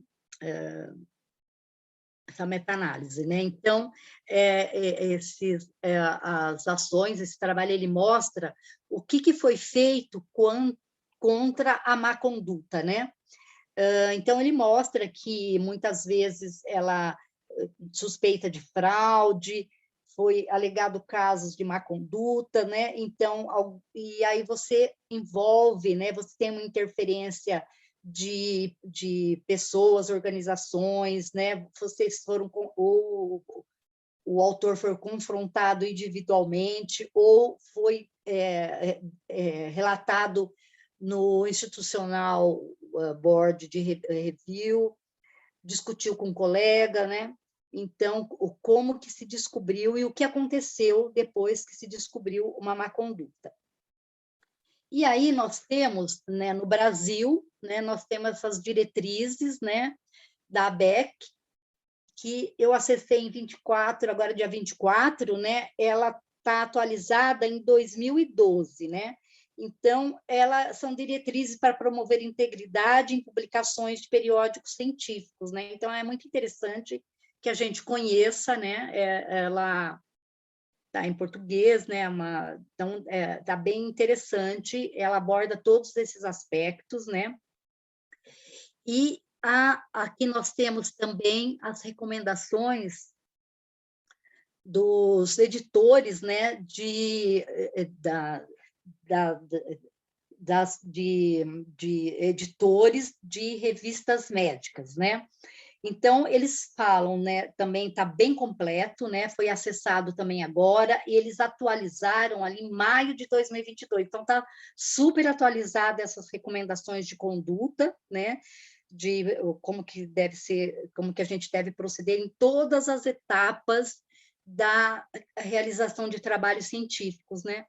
meta-análise, né? Então, as ações, esse trabalho, ele mostra o que foi feito contra a má conduta, né? Então, ele mostra que, muitas vezes, ela suspeita de fraude, foi alegado casos de má conduta, né? Então, e aí você envolve, né? Você tem uma interferência de pessoas, organizações, né? Vocês foram o autor foi confrontado individualmente ou foi relatado no institucional board de review, discutiu com um colega, né? Então, como que se descobriu e o que aconteceu depois que se descobriu uma má conduta. E aí nós temos, né, no Brasil, né, nós temos essas diretrizes, né, da ABEC, que eu acessei em 24, agora dia 24, né, ela está atualizada em 2012, né? Então, elas são diretrizes para promover integridade em publicações de periódicos científicos, né? Então, é muito interessante que a gente conheça, né? Ela está em português, né? Então, está bem interessante, ela aborda todos esses aspectos, né? E aqui nós temos também as recomendações dos editores, né? de editores de revistas médicas, né? Então, eles falam, né, também está bem completo, né, foi acessado também agora, e eles atualizaram ali em maio de 2022, então está super atualizada essas recomendações de conduta, né, de como que deve ser, como que a gente deve proceder em todas as etapas da realização de trabalhos científicos, né?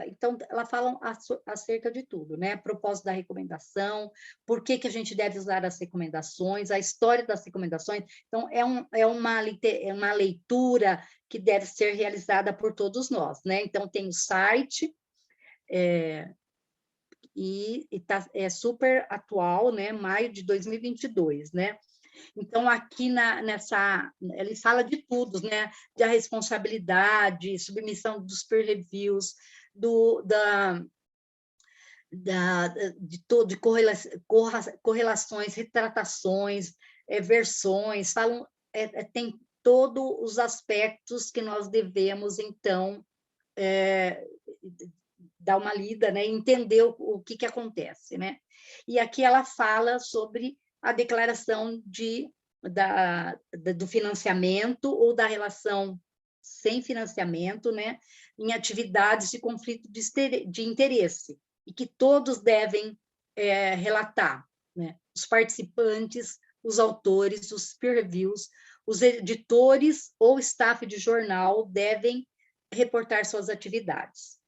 Então, ela fala acerca de tudo, né? Propósito da recomendação, por que a gente deve usar as recomendações, a história das recomendações. Então, é uma leitura que deve ser realizada por todos nós, né? Então, tem o site, é super atual, né? Maio de 2022, né? Então, aqui ele fala de tudo, né? Da responsabilidade, submissão dos peer reviews, de correlações, retratações, versões, falam, tem todos os aspectos que nós devemos, então, dar uma lida, né? Entender o que acontece, né? E aqui ela fala sobre a declaração do financiamento ou da relação sem financiamento, né, em atividades de conflito de interesse, e que todos devem relatar, né? Os participantes, os autores, os peer reviews, os editores ou staff de jornal devem reportar suas atividades,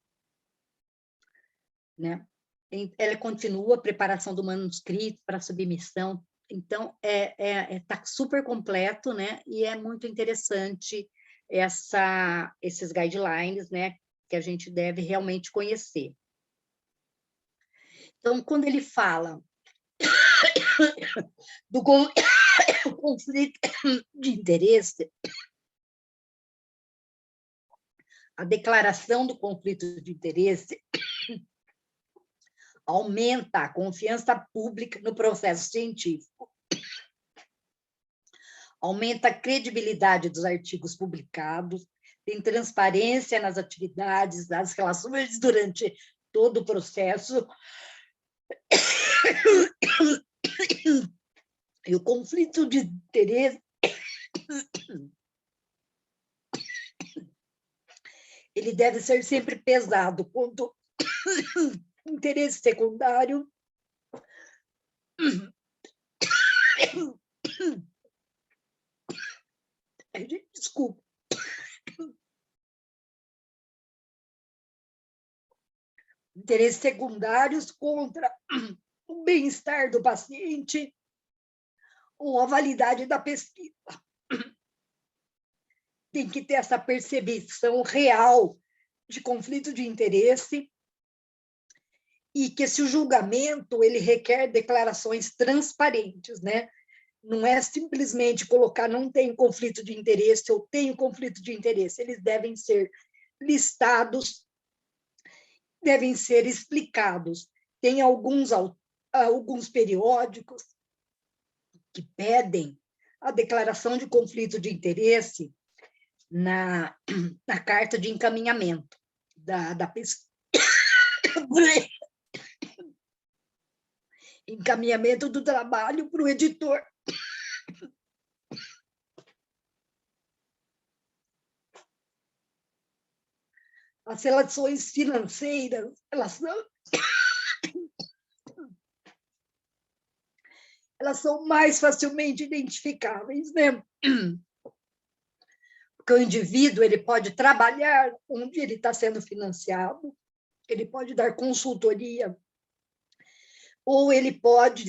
né? Ela continua a preparação do manuscrito para submissão, então está super completo, né? E é muito interessante esses guidelines, né? Que a gente deve realmente conhecer. Então, quando ele fala do conflito de interesse, a declaração do conflito de interesse aumenta a confiança pública no processo científico, aumenta a credibilidade dos artigos publicados, tem transparência nas atividades, nas relações durante todo o processo, e o conflito de interesse ele deve ser sempre pesado quanto interesse secundário desculpa. Interesses secundários contra o bem-estar do paciente ou a validade da pesquisa. Tem que ter essa percepção real de conflito de interesse e que esse julgamento ele requer declarações transparentes, né? Não é simplesmente colocar não tem conflito de interesse ou tenho conflito de interesse, eles devem ser listados, devem ser explicados. Tem alguns periódicos que pedem a declaração de conflito de interesse na carta de encaminhamento da pesquisa. Encaminhamento do trabalho para o editor. As relações financeiras, elas são mais facilmente identificáveis, né? Porque o indivíduo ele pode trabalhar onde ele está sendo financiado, ele pode dar consultoria, ou ele pode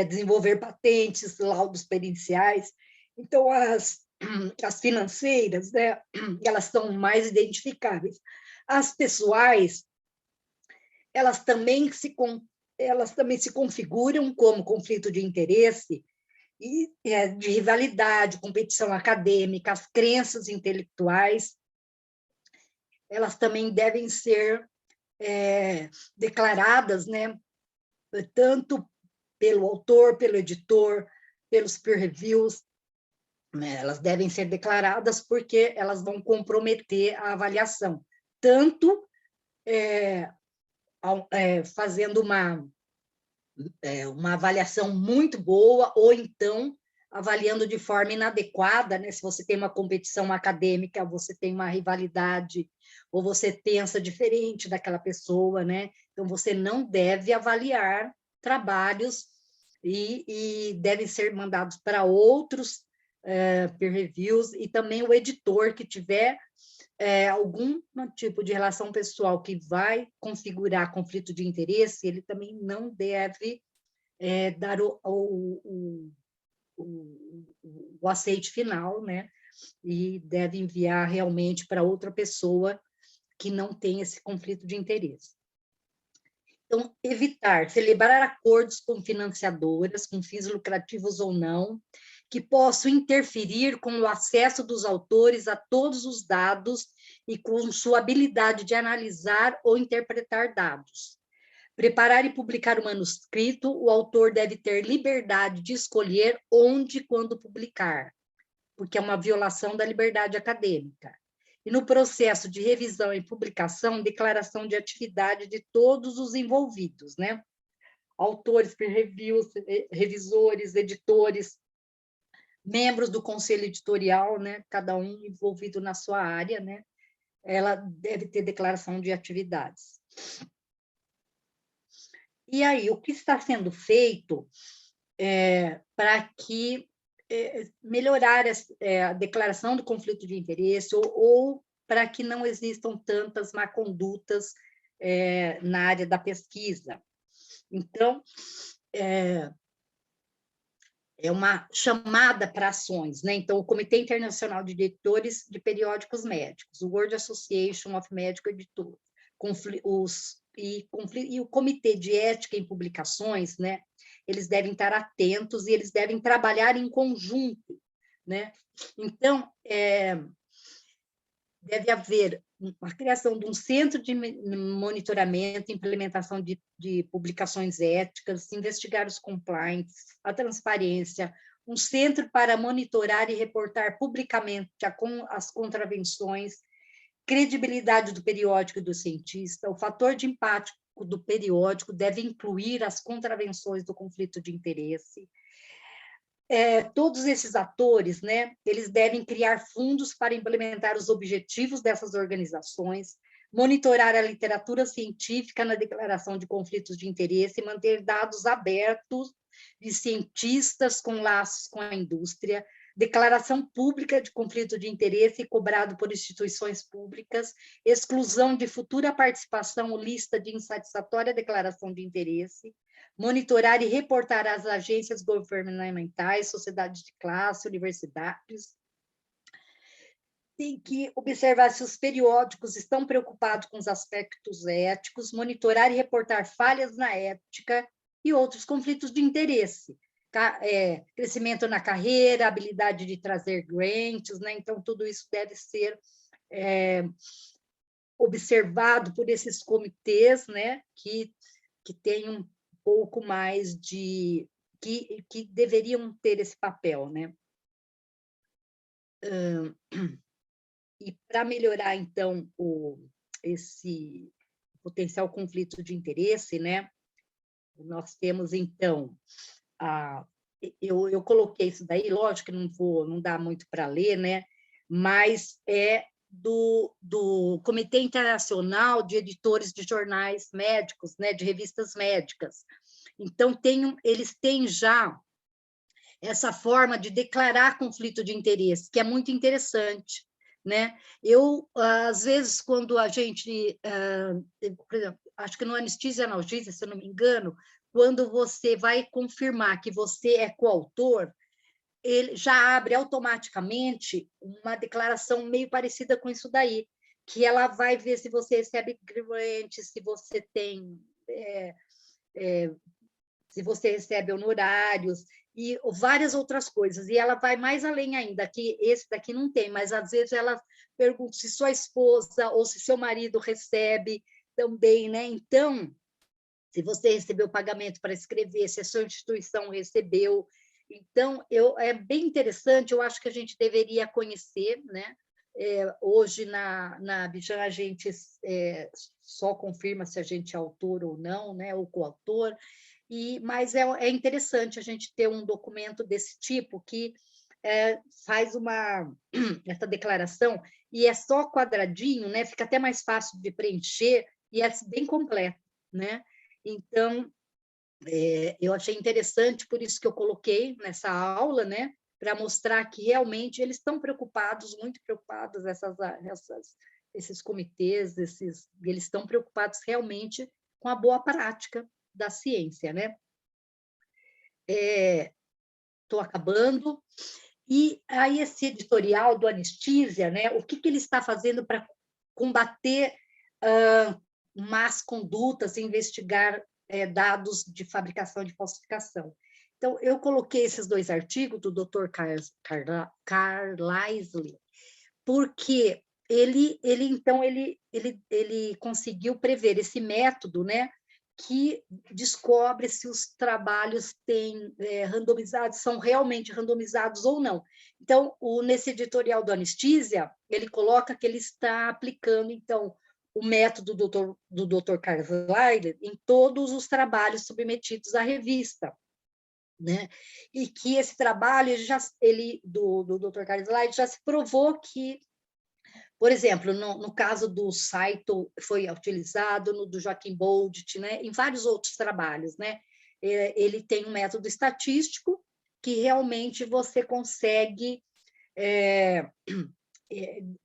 desenvolver patentes, laudos periciais. Então, as financeiras, né, elas são mais identificáveis. As pessoais, elas também se configuram como conflito de interesse e de rivalidade, competição acadêmica, as crenças intelectuais, elas também devem ser declaradas, né, tanto pelo autor, pelo editor, pelos peer reviews, né, elas devem ser declaradas porque elas vão comprometer a avaliação, tanto fazendo uma avaliação muito boa, ou então avaliando de forma inadequada, né? Se você tem uma competição acadêmica, você tem uma rivalidade, ou você pensa diferente daquela pessoa, né? Então, você não deve avaliar trabalhos e devem ser mandados para outros peer reviews, e também o editor que tiver algum tipo de relação pessoal que vai configurar conflito de interesse, ele também não deve dar o aceite final, né? E deve enviar realmente para outra pessoa que não tem esse conflito de interesse. Então, evitar celebrar acordos com financiadoras, com fins lucrativos ou não, que possam interferir com o acesso dos autores a todos os dados e com sua habilidade de analisar ou interpretar dados. Preparar e publicar o manuscrito, o autor deve ter liberdade de escolher onde e quando publicar, porque é uma violação da liberdade acadêmica. E no processo de revisão e publicação, declaração de atividade de todos os envolvidos, né? Autores, peer reviews, revisores, editores, membros do conselho editorial, né? Cada um envolvido na sua área, né? Ela deve ter declaração de atividades. E aí, o que está sendo feito para que melhorar a declaração do conflito de interesse ou para que não existam tantas má-condutas na área da pesquisa? Então, é uma chamada para ações, né? Então, o Comitê Internacional de Editores de Periódicos Médicos, o World Association of Medical Editors, e o Comitê de Ética em Publicações, né? Eles devem estar atentos e eles devem trabalhar em conjunto, né? Então, deve haver a criação de um centro de monitoramento e implementação de publicações éticas, investigar os compliance, a transparência, um centro para monitorar e reportar publicamente as contravenções, credibilidade do periódico e do cientista, o fator de impacto do periódico deve incluir as contravenções do conflito de interesse. Todos esses atores, né, eles devem criar fundos para implementar os objetivos dessas organizações, monitorar a literatura científica na declaração de conflitos de interesse e manter dados abertos de cientistas com laços com a indústria, declaração pública de conflito de interesse cobrado por instituições públicas, exclusão de futura participação ou lista de insatisfatória declaração de interesse, monitorar e reportar às agências governamentais, sociedades de classe, universidades. Tem que observar se os periódicos estão preocupados com os aspectos éticos, monitorar e reportar falhas na ética e outros conflitos de interesse. Crescimento na carreira, habilidade de trazer grants, né? Então, tudo isso deve ser observado por esses comitês, né? Que têm um pouco mais de... que deveriam ter esse papel, né? E para melhorar, então, esse potencial conflito de interesse, né? Nós temos, então, eu coloquei isso daí, lógico que não dá muito para ler, né? Mas é do Comitê Internacional de Editores de Jornais Médicos, né? De revistas médicas. Então, eles têm já essa forma de declarar conflito de interesse, que é muito interessante, né? Às vezes, quando a gente, por exemplo, acho que no Anestésia e Analgesia, se eu não me engano, quando você vai confirmar que você é coautor, ele já abre automaticamente uma declaração meio parecida com isso daí, que ela vai ver se você recebe grant, se você tem... se você recebe honorários, e várias outras coisas. E ela vai mais além ainda, que esse daqui não tem, mas às vezes ela pergunta se sua esposa ou se seu marido recebe também, né? Então, se você recebeu pagamento para escrever, se a sua instituição recebeu. Então, é bem interessante, eu acho que a gente deveria conhecer, né? hoje, na Abidjan, a gente só confirma se a gente é autor ou não, né, ou coautor, mas é interessante a gente ter um documento desse tipo que faz essa declaração, e é só quadradinho, né, fica até mais fácil de preencher, e é bem completo, né? Então, eu achei interessante, por isso que eu coloquei nessa aula, né, para mostrar que realmente eles estão preocupados, muito preocupados, esses comitês, eles estão preocupados realmente com a boa prática da ciência, né? Estou acabando. E aí esse editorial do Anistísia, né, o que ele está fazendo para combater más condutas e investigar dados de fabricação e de falsificação? Então, eu coloquei esses 2 artigos do Dr. Carlisle, porque ele conseguiu prever esse método, né, que descobre se os trabalhos são realmente randomizados ou não. Então, nesse editorial do Anistísia, ele coloca que ele está aplicando, então, o método do Dr. Carlisle em todos os trabalhos submetidos à revista, né? E que esse trabalho do Dr. Carlisle já se provou que, por exemplo, no caso do Saito, foi utilizado, no do Joaquim Boldt, né? Em vários outros trabalhos, né? Ele tem um método estatístico que realmente você consegue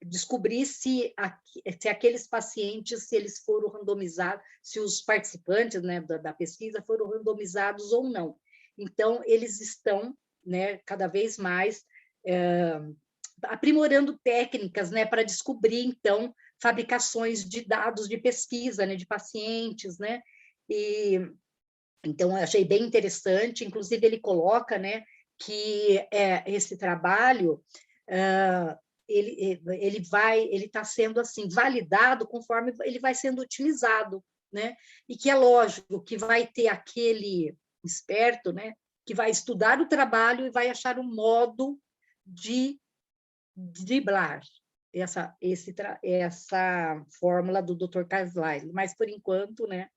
descobrir se aqueles pacientes, se eles foram randomizados, se os participantes, né, da pesquisa foram randomizados ou não. Então, eles estão, né, cada vez mais aprimorando técnicas, né, para descobrir, então, fabricações de dados de pesquisa, né, de pacientes, né, então, eu achei bem interessante, inclusive ele coloca, né, que esse trabalho, ele está sendo, assim, validado conforme ele vai sendo utilizado, né, e que é lógico que vai ter aquele esperto, né, que vai estudar o trabalho e vai achar um modo de driblar essa fórmula do Dr. Carlisle, mas por enquanto, né,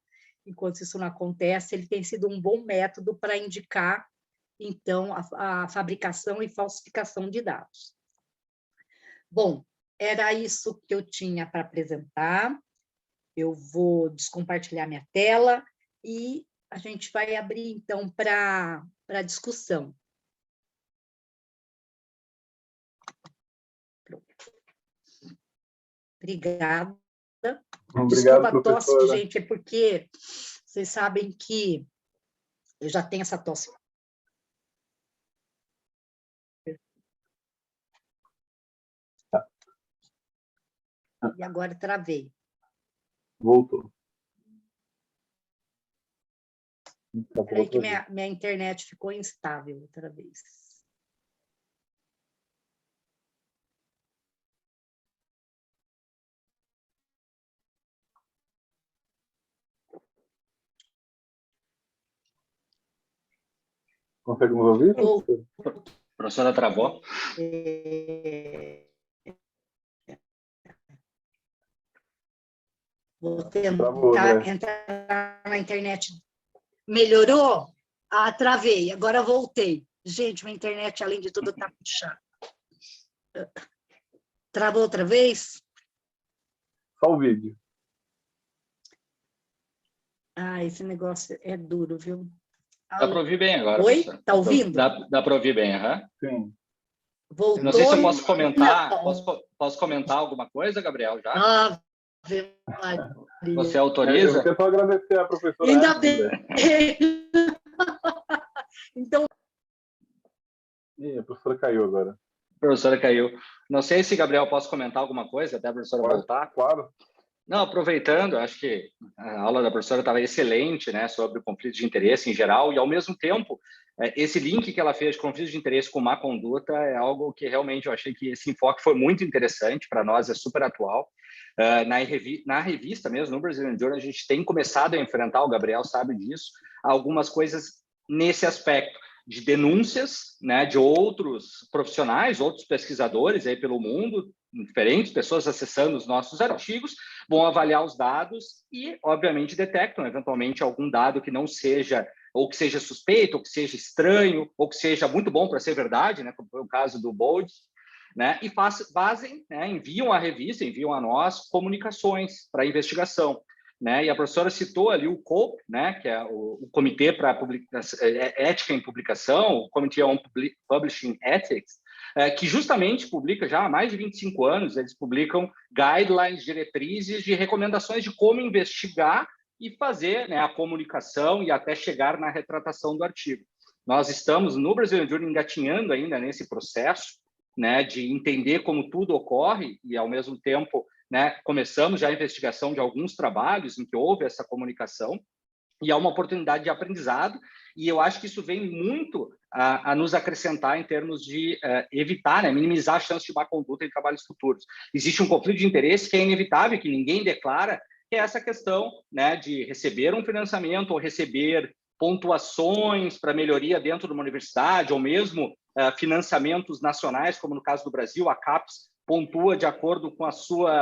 enquanto isso não acontece, ele tem sido um bom método para indicar, então, a fabricação e falsificação de dados. Bom, era isso que eu tinha para apresentar. Eu vou descompartilhar minha tela e a gente vai abrir, então, para discussão. Obrigada. Desculpa a tosse, gente, é porque vocês sabem que eu já tenho essa tosse. E agora travei. Voltou. Peraí que minha internet ficou instável outra vez. Consegue nos ouvir? A professora travou. Vou tentar entrar na internet. Melhorou? Ah, travei. Agora voltei. Gente, minha internet, além de tudo, está muito chata. Travou outra vez? Só o vídeo. Ah, esse negócio é duro, viu? Dá para ouvir bem agora. Oi? Professor. Tá ouvindo? Dá para ouvir bem, aham. Sim. Voltou? Não sei se eu posso comentar. Posso comentar alguma coisa, Gabriel, já? Ah, você autoriza? Eu quero só agradecer a professora. Ainda bem. Então... Ih, a professora caiu agora. A professora caiu. Não sei se, Gabriel, posso comentar alguma coisa até a professora voltar? Claro. Não, aproveitando, acho que a aula da professora estava excelente, né, sobre o conflito de interesse em geral, e, ao mesmo tempo, esse link que ela fez de conflito de interesse com má conduta é algo que realmente eu achei que esse enfoque foi muito interessante, para nós é super atual. Na revista mesmo, no Brazilian Journal, a gente tem começado a enfrentar, o Gabriel sabe disso, algumas coisas nesse aspecto. de denúncias, né, de outros profissionais, outros pesquisadores aí pelo mundo, diferentes pessoas acessando os nossos artigos, vão avaliar os dados e, obviamente, detectam eventualmente algum dado que não seja, ou que seja suspeito, ou que seja estranho, ou que seja muito bom para ser verdade, né, como foi o caso do Bold, né, e fazem, né, enviam à revista, enviam a nós comunicações para investigação. Né? E a professora citou ali o COPE, né, que é o Comitê para Ética em Publicação, o Committee on Publishing Ethics, que justamente publica já há mais de 25 anos, eles publicam guidelines, diretrizes de recomendações de como investigar e fazer, né, a comunicação e até chegar na retratação do artigo. Nós estamos, no Brazilian Journal, engatinhando ainda nesse processo, né, de entender como tudo ocorre e, ao mesmo tempo, né, começamos já a investigação de alguns trabalhos em que houve essa comunicação, e é uma oportunidade de aprendizado, e eu acho que isso vem muito a nos acrescentar em termos de evitar, né, minimizar a chance de má conduta em trabalhos futuros. Existe um conflito de interesse que é inevitável, que ninguém declara, que é essa questão, né, de receber um financiamento ou receber pontuações para melhoria dentro de uma universidade, ou mesmo financiamentos nacionais, como no caso do Brasil, a CAPES pontua de acordo com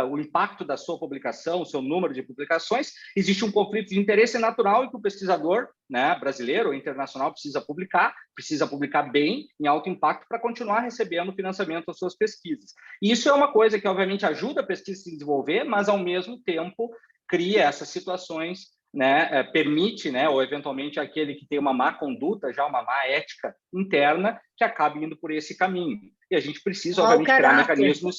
o impacto da sua publicação, o seu número de publicações. Existe um conflito de interesse natural em que o pesquisador, né, brasileiro ou internacional precisa publicar bem, em alto impacto, para continuar recebendo financiamento das suas pesquisas. E isso é uma coisa que, obviamente, ajuda a pesquisa a se desenvolver, mas, ao mesmo tempo, cria essas situações, né, permite, né, ou eventualmente aquele que tem uma má conduta, já uma má ética interna, que acabe indo por esse caminho. E a gente precisa, obviamente, criar mecanismos...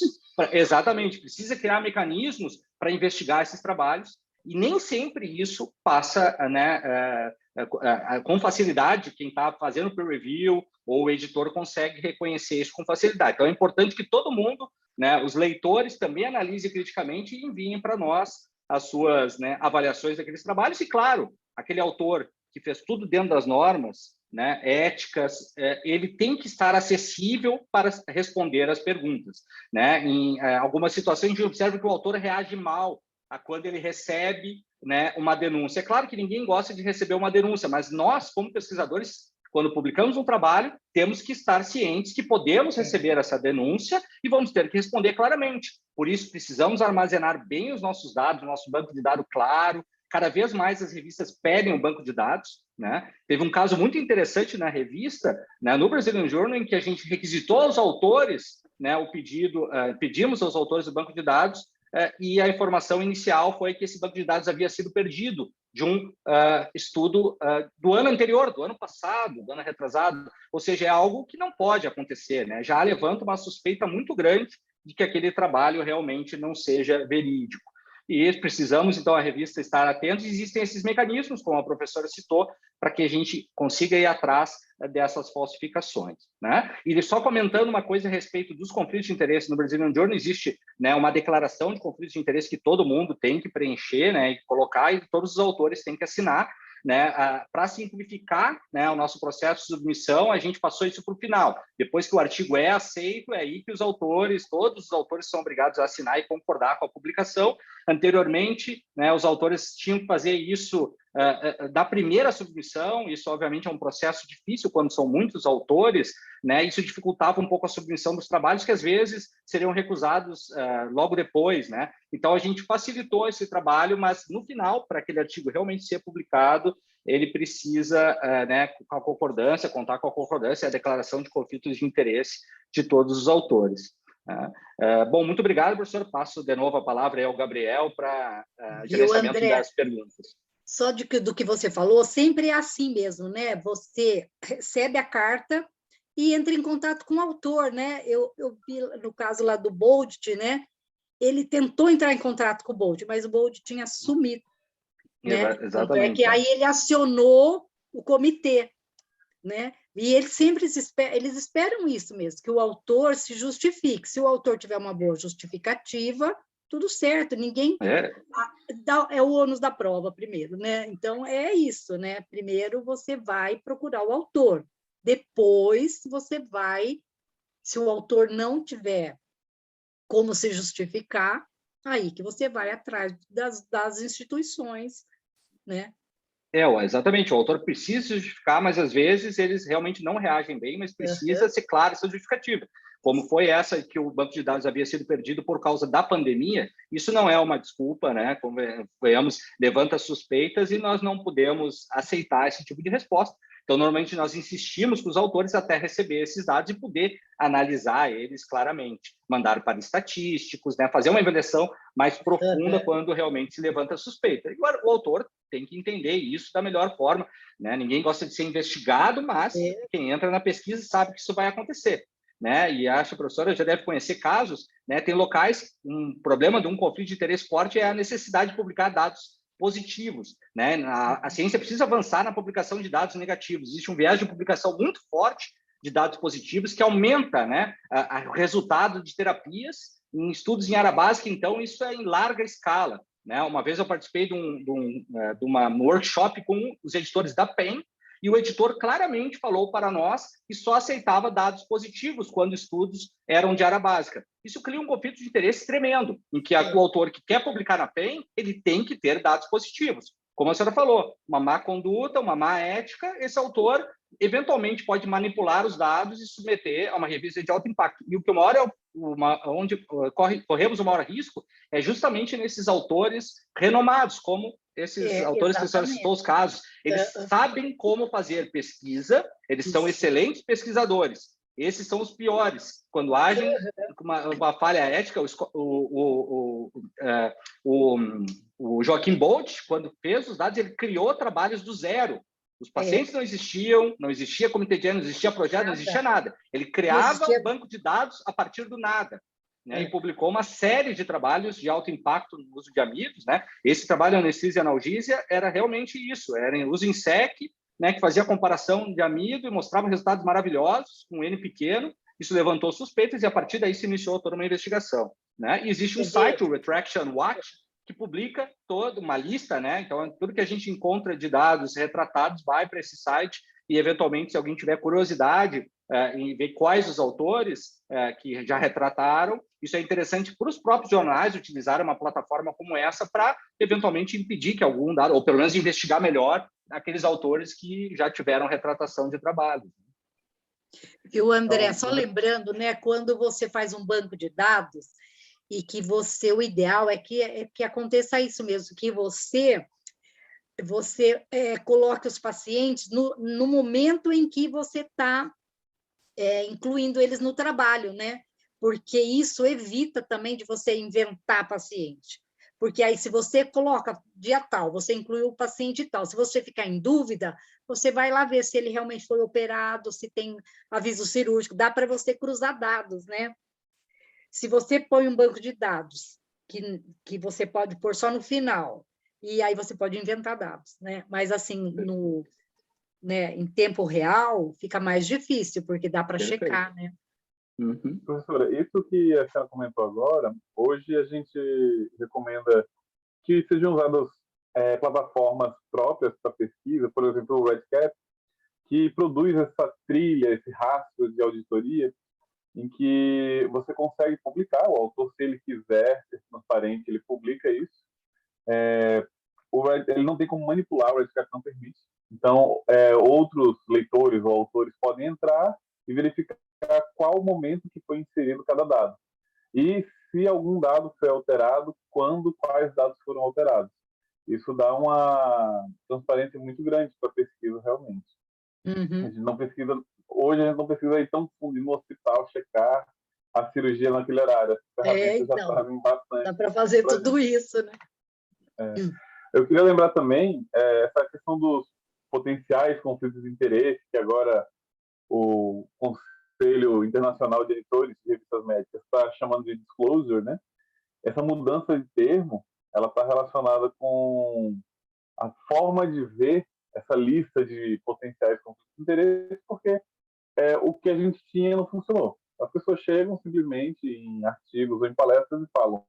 Exatamente, precisa criar mecanismos para investigar esses trabalhos, e nem sempre isso passa, né, com facilidade. Quem está fazendo peer review ou o editor consegue reconhecer isso com facilidade. Então, é importante que todo mundo, né, os leitores, também analisem criticamente e enviem para nós as suas, né, avaliações daqueles trabalhos. E, claro, aquele autor que fez tudo dentro das normas, né, éticas, ele tem que estar acessível para responder as perguntas. Né? Em algumas situações, a gente observa que o autor reage mal a quando ele recebe, né, uma denúncia. É claro que ninguém gosta de receber uma denúncia, mas nós, como pesquisadores, quando publicamos um trabalho, temos que estar cientes que podemos receber essa denúncia e vamos ter que responder claramente. Por isso, precisamos armazenar bem os nossos dados, o nosso banco de dados claro. Cada vez mais as revistas pedem um banco de dados. Né? Teve um caso muito interessante na revista, né, no Brazilian Journal, em que a gente requisitou aos autores, né, o pedido, pedimos aos autores do banco de dados, e a informação inicial foi que esse banco de dados havia sido perdido de um estudo do ano anterior, do ano passado, do ano retrasado. Ou seja, é algo que não pode acontecer. Né? Já levanta uma suspeita muito grande de que aquele trabalho realmente não seja verídico. E precisamos, então, a revista estar atenta. Existem esses mecanismos, como a professora citou, para que a gente consiga ir atrás dessas falsificações. Né? E só comentando uma coisa a respeito dos conflitos de interesse no Brazilian Journal, existe, né, uma declaração de conflitos de interesse que todo mundo tem que preencher, né, e colocar, e todos os autores têm que assinar. Né, para simplificar, né, o nosso processo de submissão, a gente passou isso para o final. Depois que o artigo é aceito, é aí que os autores, todos os autores são obrigados a assinar e concordar com a publicação. Anteriormente, né, os autores tinham que fazer isso da primeira submissão. Isso, obviamente, é um processo difícil quando são muitos autores, né? Isso dificultava um pouco a submissão dos trabalhos, que às vezes seriam recusados logo depois, né? Então, a gente facilitou esse trabalho, mas no final, para aquele artigo realmente ser publicado, ele precisa, né, com a concordância, contar com a concordância e a declaração de conflitos de interesse de todos os autores. Bom, muito obrigado, professor. Passo de novo a palavra ao Gabriel para gerenciamento das perguntas. Só do que você falou, sempre é assim mesmo, né? Você recebe a carta e entra em contato com o autor, né? Eu vi no caso lá do Bold, né? Ele tentou entrar em contato com o Bold, mas o Bold tinha sumido, né? Exatamente. É que aí ele acionou o comitê, né? E eles sempre eles esperam isso mesmo, que o autor se justifique. Se o autor tiver uma boa justificativa, tudo certo, ninguém... É o ônus da prova primeiro, né? Então, é isso, né? Primeiro você vai procurar o autor, depois você vai, se o autor não tiver como se justificar, aí que você vai atrás das instituições, né? Exatamente, o autor precisa se justificar, mas às vezes eles realmente não reagem bem, mas precisa ser clara essa justificativa. Como foi essa que o banco de dados havia sido perdido por causa da pandemia, isso não é uma desculpa, né? Convenhamos, levanta suspeitas e nós não podemos aceitar esse tipo de resposta. Então, normalmente, nós insistimos com os autores até receber esses dados e poder analisar eles claramente, mandar para estatísticos, né? Fazer uma avaliação mais profunda quando realmente se levanta suspeita. E o autor tem que entender isso da melhor forma, né? Ninguém gosta de ser investigado, mas quem entra na pesquisa sabe que isso vai acontecer, né? E acho que a professora já deve conhecer casos, né? Tem locais, um problema de um conflito de interesse forte é a necessidade de publicar dados positivos, né? A ciência precisa avançar na publicação de dados negativos. Existe um viés de publicação muito forte de dados positivos que aumenta, né, o resultado de terapias em estudos em área básica. Então, isso é em larga escala, né? Uma vez eu participei de um workshop com os editores da PEN, e o editor claramente falou para nós que só aceitava dados positivos quando estudos eram de área básica. Isso cria um conflito de interesse tremendo, em que o autor que quer publicar na PEN, ele tem que ter dados positivos. Como a senhora falou, uma má conduta, uma má ética, esse autor eventualmente pode manipular os dados e submeter a uma revista de alto impacto. E o que onde corremos o maior risco é justamente nesses autores renomados, como esses autores que a senhora citou os casos. Eles sabem como fazer pesquisa, eles são excelentes pesquisadores. Esses são os piores. Quando agem uma falha ética, o Joaquim Bolt, quando fez os dados, ele criou trabalhos do zero. Os pacientes não existiam, não existia comitê de ética, não existia projeto, não existia nada. Ele criava um banco de dados a partir do nada, né? E publicou uma série de trabalhos de alto impacto no uso de amidos, né? Esse trabalho anestesia e analgesia era realmente isso, era em uso em SEC, né, que fazia comparação de amido e mostrava resultados maravilhosos com N pequeno. Isso levantou suspeitas e a partir daí se iniciou toda uma investigação, né? E existe um site, o Retraction Watch, que publica toda uma lista, né? Então, tudo que a gente encontra de dados retratados vai para esse site e, eventualmente, se alguém tiver curiosidade em ver quais os autores que já retrataram, isso é interessante para os próprios jornais utilizarem uma plataforma como essa para, eventualmente, impedir que algum dado, ou pelo menos investigar melhor aqueles autores que já tiveram retratação de trabalho. Viu, André? Só lembrando, né, quando você faz um banco de dados, e que o ideal é que aconteça isso mesmo, que você coloque os pacientes no momento em que você está incluindo eles no trabalho, né? Porque isso evita também de você inventar paciente. Porque aí, se você coloca dia tal, você inclui o paciente tal, se você ficar em dúvida, você vai lá ver se ele realmente foi operado, se tem aviso cirúrgico, dá para você cruzar dados, né? Se você põe um banco de dados, que você pode pôr só no final, e aí você pode inventar dados, né? Mas, assim, em tempo real, fica mais difícil, porque dá para checar, né? Uhum. Professora, isso que a senhora comentou agora, hoje a gente recomenda que sejam usadas plataformas próprias para pesquisa, por exemplo, o RedCap, que produz essa trilha, esse rastro de auditoria, em que você consegue publicar, o autor, se ele quiser ser transparente, ele publica isso. Ele não tem como manipular, o RedCap não permite. Então, outros leitores ou autores podem entrar e verificar qual o momento que foi inserido cada dado. E se algum dado foi alterado, quais dados foram alterados. Isso dá uma transparência muito grande para a pesquisa, realmente. Uhum. A gente não pesquisa, hoje a gente não precisa ir tão fundo no hospital, checar a cirurgia naquele horário. As ferramentas já fazem bastante. Dá para fazer tudo isso, né? Eu queria lembrar também essa questão dos potenciais conflitos de interesse, que agora o Conselho Internacional de Editores de Revistas Médicas está chamando de disclosure, né? Essa mudança de termo, ela está relacionada com a forma de ver essa lista de potenciais conflitos de interesse, porque o que a gente tinha não funcionou. As pessoas chegam simplesmente em artigos ou em palestras e falam: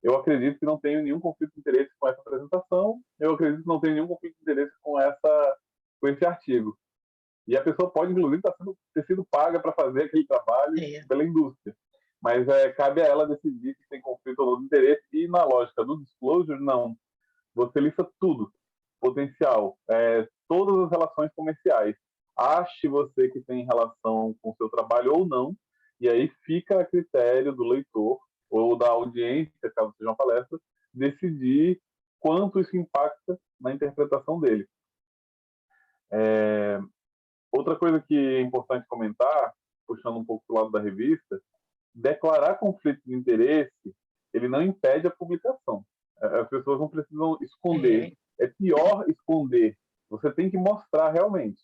eu acredito que não tenho nenhum conflito de interesse com essa apresentação, eu acredito que não tenho nenhum conflito de interesse com esse artigo. E a pessoa pode, inclusive, ter sido paga para fazer aquele trabalho pela indústria. Mas cabe a ela decidir se tem conflito ou não de interesse. E na lógica do disclosure, não. Você lista tudo. potencial, todas as relações comerciais. Ache você que tem relação com o seu trabalho ou não, e aí fica a critério do leitor ou da audiência, caso seja uma palestra, decidir quanto isso impacta na interpretação dele. Outra coisa que é importante comentar, puxando um pouco para o lado da revista, declarar conflito de interesse, ele não impede a publicação. As pessoas não precisam esconder. É pior esconder. Você tem que mostrar realmente.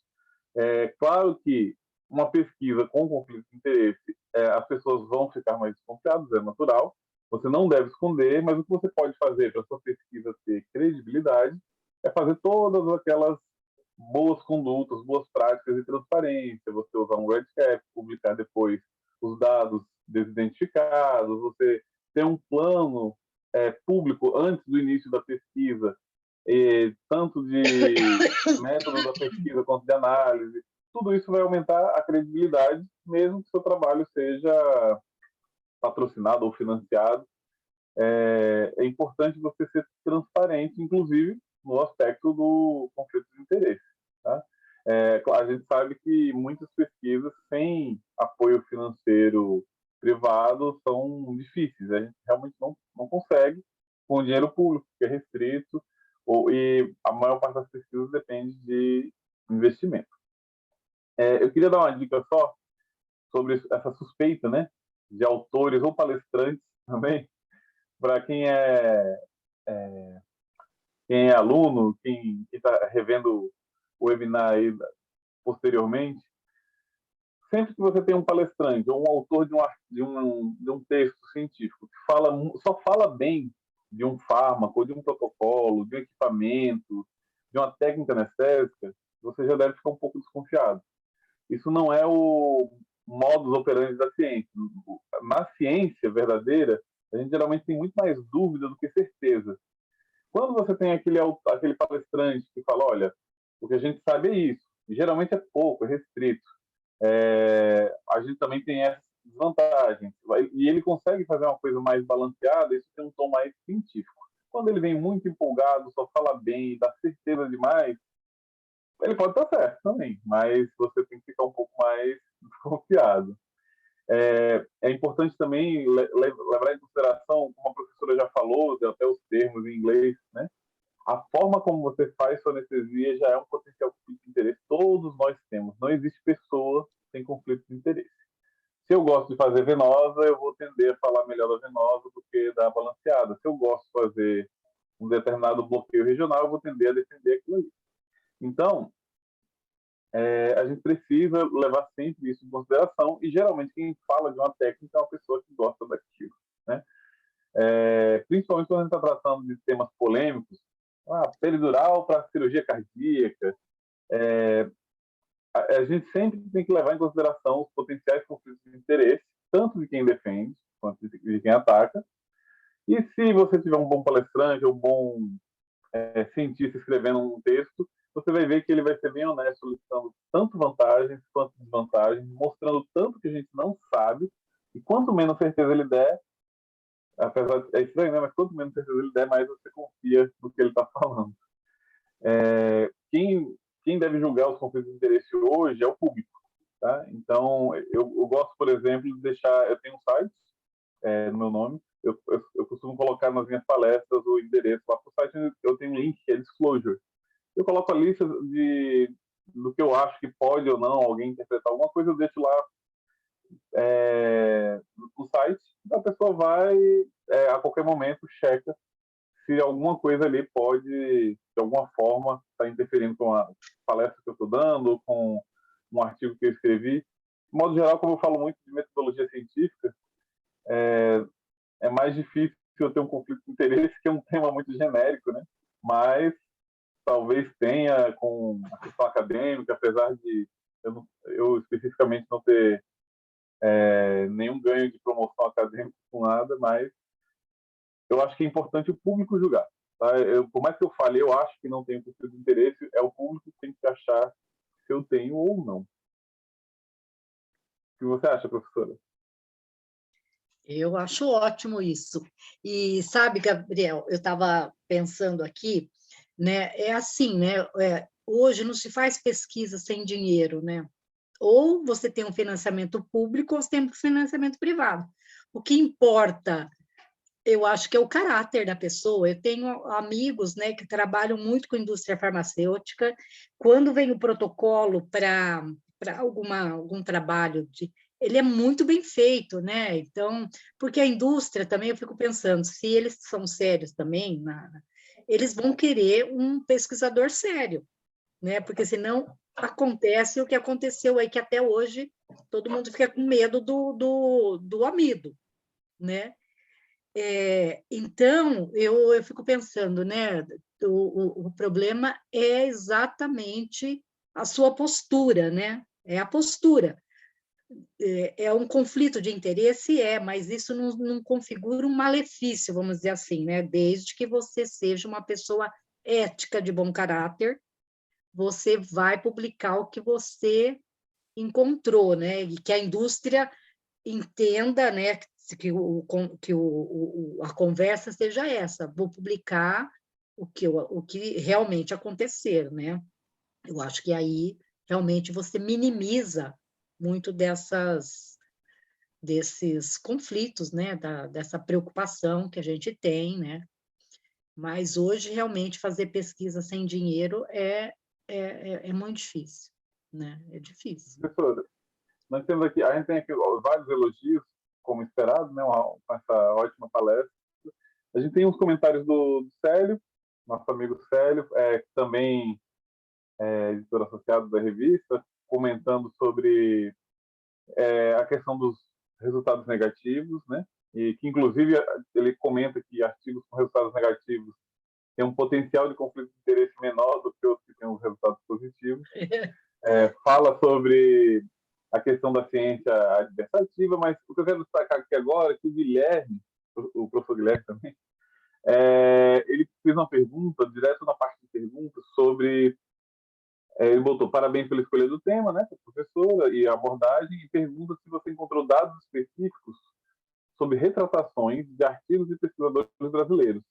Claro que uma pesquisa com conflito de interesse, as pessoas vão ficar mais desconfiadas, é natural. Você não deve esconder, mas o que você pode fazer para a sua pesquisa ter credibilidade é fazer todas aquelas boas condutas, boas práticas de transparência, você usar um red cap, publicar depois os dados desidentificados, você ter um plano público antes do início da pesquisa, tanto de método da pesquisa quanto de análise. Tudo isso vai aumentar a credibilidade, mesmo que seu trabalho seja patrocinado ou financiado. É importante você ser transparente, inclusive no aspecto do conflito de interesse. Tá? A gente sabe que muitas pesquisas sem apoio financeiro privado são difíceis. A gente realmente não consegue com o dinheiro público, que é restrito, e a maior parte das pesquisas depende de investimento. Eu queria dar uma dica só sobre essa suspeita, né, de autores ou palestrantes também, para quem é aluno, quem está revendo o webinar aí posteriormente. Sempre que você tem um palestrante ou um autor de um texto científico que só fala bem de um fármaco, de um protocolo, de um equipamento, de uma técnica anestésica, você já deve ficar um pouco desconfiado. Isso não é o modus operandi da ciência. Na ciência verdadeira, a gente geralmente tem muito mais dúvida do que certeza. Quando você tem aquele palestrante que fala, olha, o que a gente sabe é isso, e geralmente é pouco, é restrito, a gente também tem essas desvantagens, e ele consegue fazer uma coisa mais balanceada, isso tem um tom mais científico. Quando ele vem muito empolgado, só fala bem, dá certeza demais, ele pode estar certo também, mas você tem que ficar um pouco mais desconfiado. É importante também levar em consideração, como a professora já falou, até os termos em inglês, né? A forma como você faz sua anestesia já é um potencial conflito de interesse. Todos nós temos. Não existe pessoa sem conflito de interesse. Se eu gosto de fazer venosa, eu vou tender a falar melhor da venosa do que da balanceada. Se eu gosto de fazer um determinado bloqueio regional, eu vou tender a defender aquilo ali. Então, a gente precisa levar sempre isso em consideração, e geralmente quem fala de uma técnica é uma pessoa que gosta daquilo, né? Principalmente quando a gente está tratando de temas polêmicos, peridural para cirurgia cardíaca, a gente sempre tem que levar em consideração os potenciais conflitos de interesse, tanto de quem defende quanto de quem ataca. E se você tiver um bom palestrante ou um bom cientista escrevendo um texto, você vai ver que ele vai ser bem honesto, listando tanto vantagens quanto desvantagens, mostrando tanto que a gente não sabe, e quanto menos certeza ele der, apesar de estranho, né? Mas quanto menos certeza ele der, mais você confia no que ele está falando. Quem deve julgar os conflitos de interesse hoje é o público. Tá? Então, eu gosto, por exemplo, de deixar... Eu tenho um site no meu nome, eu costumo colocar nas minhas palestras o endereço lá para o site, eu tenho um link que é Disclosure. Eu coloco a lista do que eu acho que pode ou não alguém interpretar alguma coisa, eu deixo lá no site, a pessoa vai, a qualquer momento, checa se alguma coisa ali pode, de alguma forma, estar interferindo com a palestra que eu estou dando, com um artigo que eu escrevi. De modo geral, como eu falo muito de metodologia científica, é mais difícil eu ter um conflito de interesse, que é um tema muito genérico, né? Mas talvez tenha com a questão acadêmica, apesar de eu especificamente não ter nenhum ganho de promoção acadêmica com nada, mas eu acho que é importante o público julgar. Tá? Por mais que eu fale, eu acho que não tenho conflito de interesse, é o público que tem que achar se eu tenho ou não. O que você acha, professora? Eu acho ótimo isso. E sabe, Gabriel, eu estava pensando aqui, né? É assim, né? Hoje não se faz pesquisa sem dinheiro, né? Ou você tem um financiamento público ou você tem um financiamento privado. O que importa, eu acho que é o caráter da pessoa. Eu tenho amigos, né, que trabalham muito com a indústria farmacêutica. Quando vem o protocolo para algum trabalho ele é muito bem feito, né? Então, porque a indústria também, eu fico pensando, se eles são sérios também, eles vão querer um pesquisador sério, né? Porque senão acontece o que aconteceu aí, que até hoje todo mundo fica com medo do amido, né? Então, eu fico pensando, né? O problema é exatamente a sua postura, né? É a postura. É um conflito de interesse, mas isso não configura um malefício, vamos dizer assim, né? Desde que você seja uma pessoa ética, de bom caráter, você vai publicar o que você encontrou, né? E que a indústria entenda, né? Que a conversa seja essa. Vou publicar o que realmente acontecer, né? Eu acho que aí realmente você minimiza muito desses conflitos, né? Dessa preocupação que a gente tem, né? Mas hoje realmente fazer pesquisa sem dinheiro é muito difícil, né? É difícil. Professora, nós temos aqui, a gente tem aqui vários elogios, como esperado, né, com essa ótima palestra. A gente tem uns comentários do Célio, nosso amigo Célio, que também é editor associado da revista, comentando sobre a questão dos resultados negativos, né? E que, inclusive, ele comenta que artigos com resultados negativos têm um potencial de conflito de interesse menor do que os que têm os resultados positivos. Fala sobre a questão da ciência adversativa, mas o que eu quero destacar aqui agora é que o Guilherme, o professor Guilherme também, ele fez uma pergunta, direto na parte de perguntas, sobre... ele botou parabéns pela escolha do tema, né, professora, e a abordagem, e pergunta se você encontrou dados específicos sobre retratações de artigos de pesquisadores brasileiros.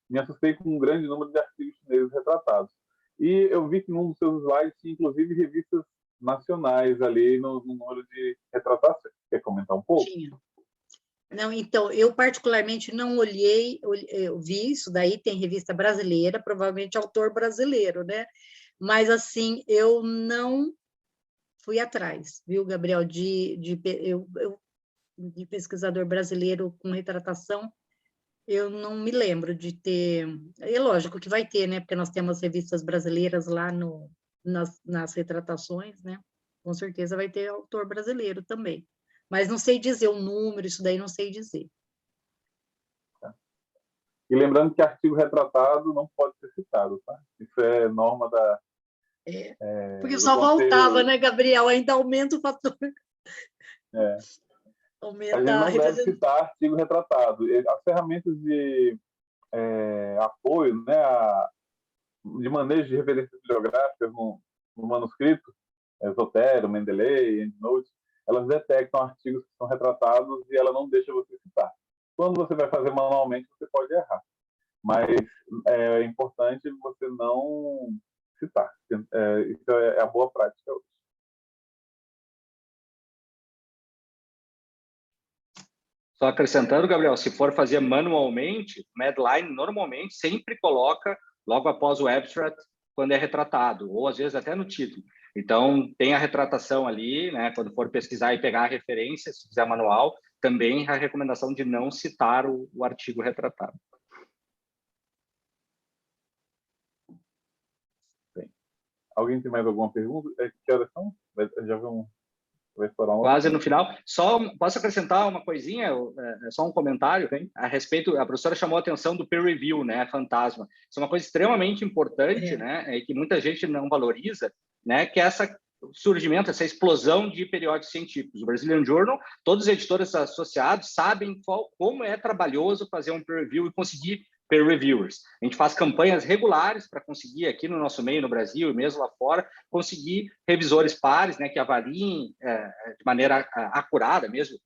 Me assustei com um grande número de artigos chineses retratados. E eu vi que num dos seus slides tinha, inclusive, revistas nacionais ali no número de retratações. Quer comentar um pouco? Tinha. Não, então, eu particularmente não olhei, eu vi isso daí, tem revista brasileira, provavelmente autor brasileiro, né? Mas, assim, eu não fui atrás, viu, Gabriel, de pesquisador brasileiro com retratação, eu não me lembro de ter... É lógico que vai ter, né? Porque nós temos revistas brasileiras lá nas retratações, né? Com certeza vai ter autor brasileiro também. Mas não sei dizer o número, isso daí não sei dizer. E lembrando que artigo retratado não pode ser citado, tá? Isso é norma da... Porque só voltava, né, Gabriel? Ainda aumenta o fator. A gente não deve citar artigo retratado. As ferramentas de apoio, né, de manejo de referências bibliográficas no manuscrito, Zotero, Mendeley, EndNote, elas detectam artigos que são retratados e ela não deixa você citar. Quando você vai fazer manualmente, você pode errar. Mas é importante você não citar. Isso é a boa prática hoje. Só acrescentando, Gabriel, se for fazer manualmente, o Medline normalmente sempre coloca logo após o abstract quando é retratado, ou às vezes até no título. Então, tem a retratação ali, né? Quando for pesquisar e pegar a referência, se fizer manual, também a recomendação de não citar o artigo retratado. Bem, alguém tem mais alguma pergunta? Que horas são? Já vamos... Quase no final. Só posso acrescentar uma coisinha, só um comentário a respeito. A professora chamou a atenção do peer review, né, fantasma. Isso é uma coisa extremamente importante, né, e que muita gente não valoriza, né, que é essa surgimento, essa explosão de periódicos científicos. O Brazilian Journal, todos os editores associados sabem como é trabalhoso fazer um peer review e conseguir peer reviewers. A gente faz campanhas regulares para conseguir, aqui no nosso meio, no Brasil e mesmo lá fora, conseguir revisores pares, né, que avaliem de maneira acurada mesmo,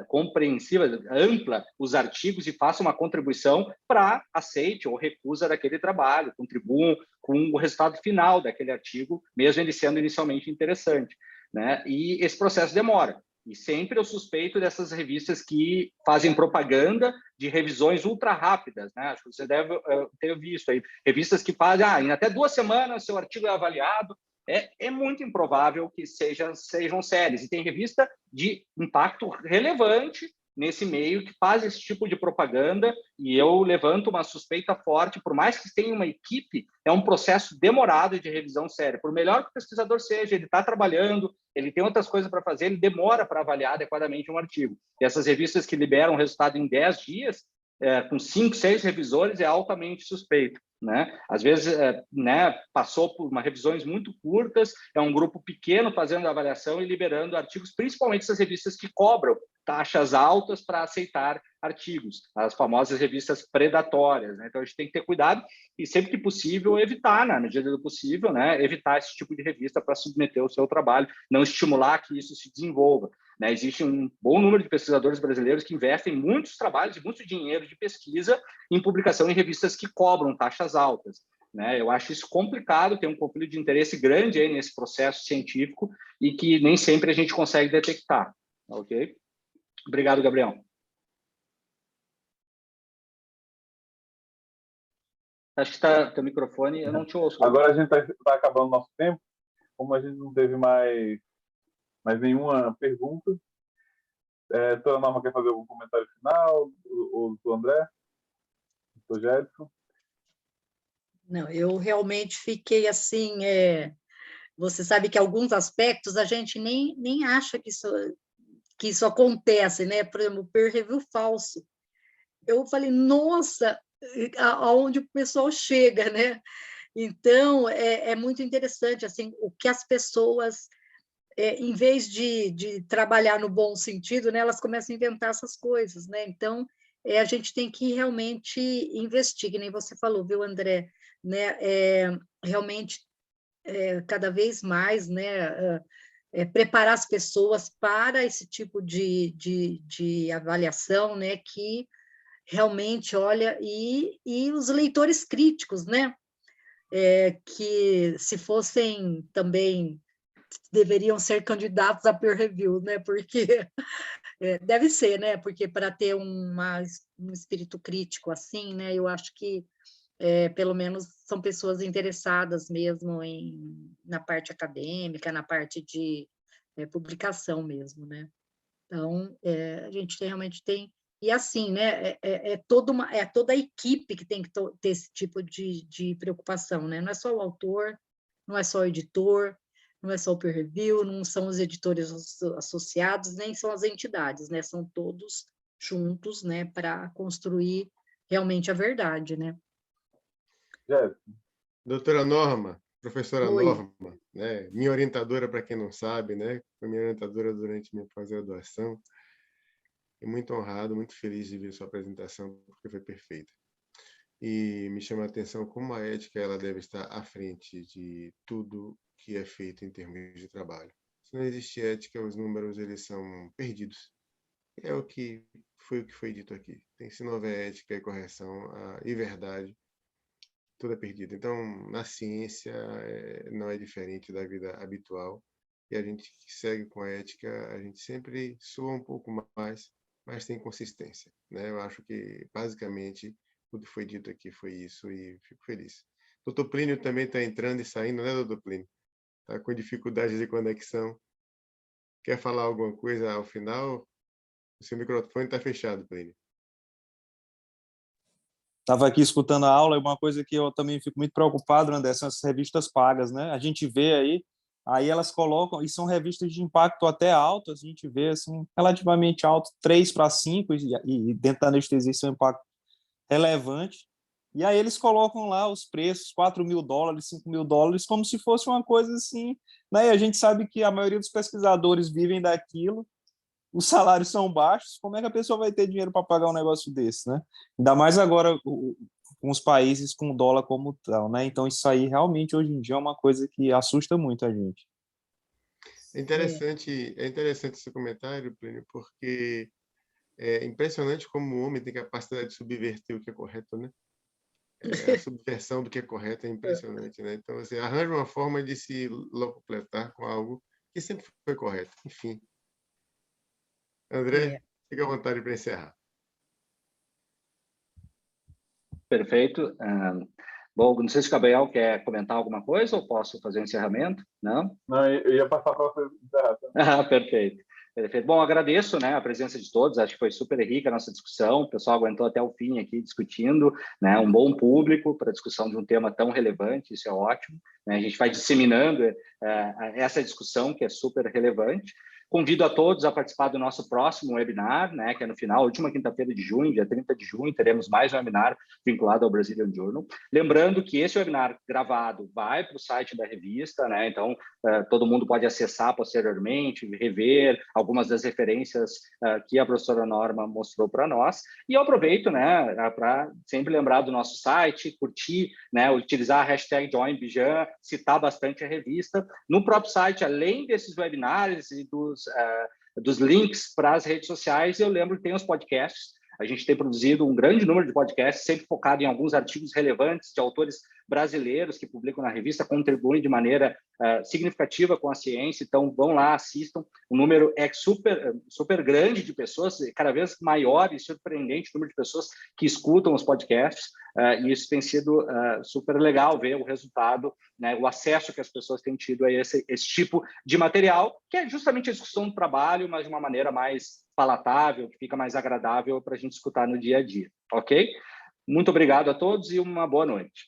compreensiva, ampla, os artigos e façam uma contribuição para aceite ou recusa daquele trabalho, contribuam com o resultado final daquele artigo, mesmo ele sendo inicialmente interessante, né? E esse processo demora. E sempre eu suspeito dessas revistas que fazem propaganda de revisões ultra rápidas, né? Acho que você deve ter visto aí. Revistas que fazem, em até 2 semanas seu artigo é avaliado. É muito improvável que sejam sérias. E tem revista de impacto relevante nesse meio que faz esse tipo de propaganda, e eu levanto uma suspeita forte, por mais que tenha uma equipe, é um processo demorado de revisão séria. Por melhor que o pesquisador seja, ele está trabalhando, ele tem outras coisas para fazer, ele demora para avaliar adequadamente um artigo. E essas revistas que liberam resultado em 10 dias, com 5, 6 revisores, é altamente suspeito, né? Às vezes, passou por revisões muito curtas, é um grupo pequeno fazendo a avaliação e liberando artigos, principalmente essas revistas que cobram taxas altas para aceitar artigos, as famosas revistas predatórias, né? Então, a gente tem que ter cuidado e, sempre que possível, evitar, na medida do possível, né, evitar esse tipo de revista para submeter o seu trabalho, não estimular que isso se desenvolva, né? Existe um bom número de pesquisadores brasileiros que investem muitos trabalhos e muito dinheiro de pesquisa em publicação em revistas que cobram taxas altas, né? Eu acho isso complicado, tem um conflito de interesse grande aí nesse processo científico e que nem sempre a gente consegue detectar, ok? Obrigado, Gabriel. Acho que está teu microfone, eu não te ouço. Agora a gente está acabando o nosso tempo, como a gente não teve mais nenhuma pergunta. Doutora Norma quer fazer algum comentário final? O do André? Do Gedson? Não, eu realmente fiquei assim, você sabe que alguns aspectos a gente nem acha que isso acontece, né? Por exemplo, o peer review falso. Eu falei, nossa, aonde o pessoal chega, né? Então, é muito interessante, assim, o que as pessoas, em vez de trabalhar no bom sentido, né, elas começam a inventar essas coisas, né? Então, a gente tem que realmente investir, que nem você falou, viu, André? Né? Realmente, cada vez mais, né, preparar as pessoas para esse tipo de avaliação, né, que realmente, olha, e os leitores críticos, né, que se fossem também, deveriam ser candidatos a peer review, né, porque deve ser, né, porque para ter um espírito crítico assim, né, eu acho que pelo menos são pessoas interessadas mesmo na parte acadêmica, na parte de publicação mesmo, né? Então, a gente realmente tem... E assim, né, toda a equipe que tem que ter esse tipo de preocupação, né? Não é só o autor, não é só o editor, não é só o peer review, não são os editores associados, nem são as entidades, né? São todos juntos, né, para construir realmente a verdade, né? Doutora Norma, professora Oi. Norma, né, minha orientadora, para quem não sabe, né, foi minha orientadora durante minha pós-graduação. E muito honrado, muito feliz de ver sua apresentação, porque foi perfeita. E me chama a atenção como a ética ela deve estar à frente de tudo que é feito em termos de trabalho. Se não existe ética, os números eles são perdidos. É o que foi dito aqui. Se não houver ética e correção e verdade, tudo é perdido. Então, na ciência, não é diferente da vida habitual. E a gente que segue com a ética, a gente sempre soa um pouco mais, mas tem consistência, né? Eu acho que, basicamente, tudo que foi dito aqui foi isso e fico feliz. Doutor Plínio também está entrando e saindo, né, doutor Plínio? Está com dificuldade de conexão. Quer falar alguma coisa ao final? O seu microfone está fechado, Plínio. Estava aqui escutando a aula e uma coisa que eu também fico muito preocupado, André, são essas revistas pagas, né? A gente vê aí elas colocam, e são revistas de impacto até alto, a gente vê, assim, relativamente alto, 3 para 5, e dentro da anestesia isso é um impacto relevante, e aí eles colocam lá os preços, $4.000, $5.000, como se fosse uma coisa assim, né? E a gente sabe que a maioria dos pesquisadores vivem daquilo, os salários são baixos, como é que a pessoa vai ter dinheiro para pagar um negócio desse, né? Ainda mais agora com os países com o dólar como tal, né? Então isso aí realmente hoje em dia é uma coisa que assusta muito a gente. É interessante esse comentário, Plínio, porque é impressionante como o homem tem capacidade de subverter o que é correto, né? A subversão do que é correto é impressionante, né? Então, você arranja uma forma de se locupletar com algo que sempre foi correto. Enfim. André, fica à vontade para encerrar. Perfeito. Bom, não sei se o Gabriel quer comentar alguma coisa ou posso fazer o encerramento? Não? Não, eu ia passar para você encerrar. Perfeito. Perfeito. Bom, agradeço, né, a presença de todos, acho que foi super rica a nossa discussão, o pessoal aguentou até o fim aqui discutindo, né, um bom público para a discussão de um tema tão relevante, isso é ótimo, né, a gente vai disseminando essa discussão que é super relevante. Convido a todos a participar do nosso próximo webinar, né, que é no final, última quinta-feira de junho, dia 30 de junho, teremos mais um webinar vinculado ao Brazilian Journal. Lembrando que esse webinar gravado vai para o site da revista, né, então todo mundo pode acessar posteriormente, rever algumas das referências que a professora Norma mostrou para nós. E eu aproveito, né, para sempre lembrar do nosso site, curtir, né, utilizar a hashtag JoinBijan, citar bastante a revista. No próprio site, além desses webinars e dos links para as redes sociais, eu lembro que tem os podcasts. A gente tem produzido um grande número de podcasts, sempre focado em alguns artigos relevantes de autores brasileiros que publicam na revista, contribuem de maneira significativa com a ciência. Então, vão lá, assistam. O número é super grande de pessoas, cada vez maior e surpreendente o número de pessoas que escutam os podcasts. E isso tem sido super legal ver o resultado, né, o acesso que as pessoas têm tido a esse tipo de material, que é justamente a discussão do trabalho, mas de uma maneira mais palatável, que fica mais agradável para a gente escutar no dia a dia, ok? Muito obrigado a todos e uma boa noite.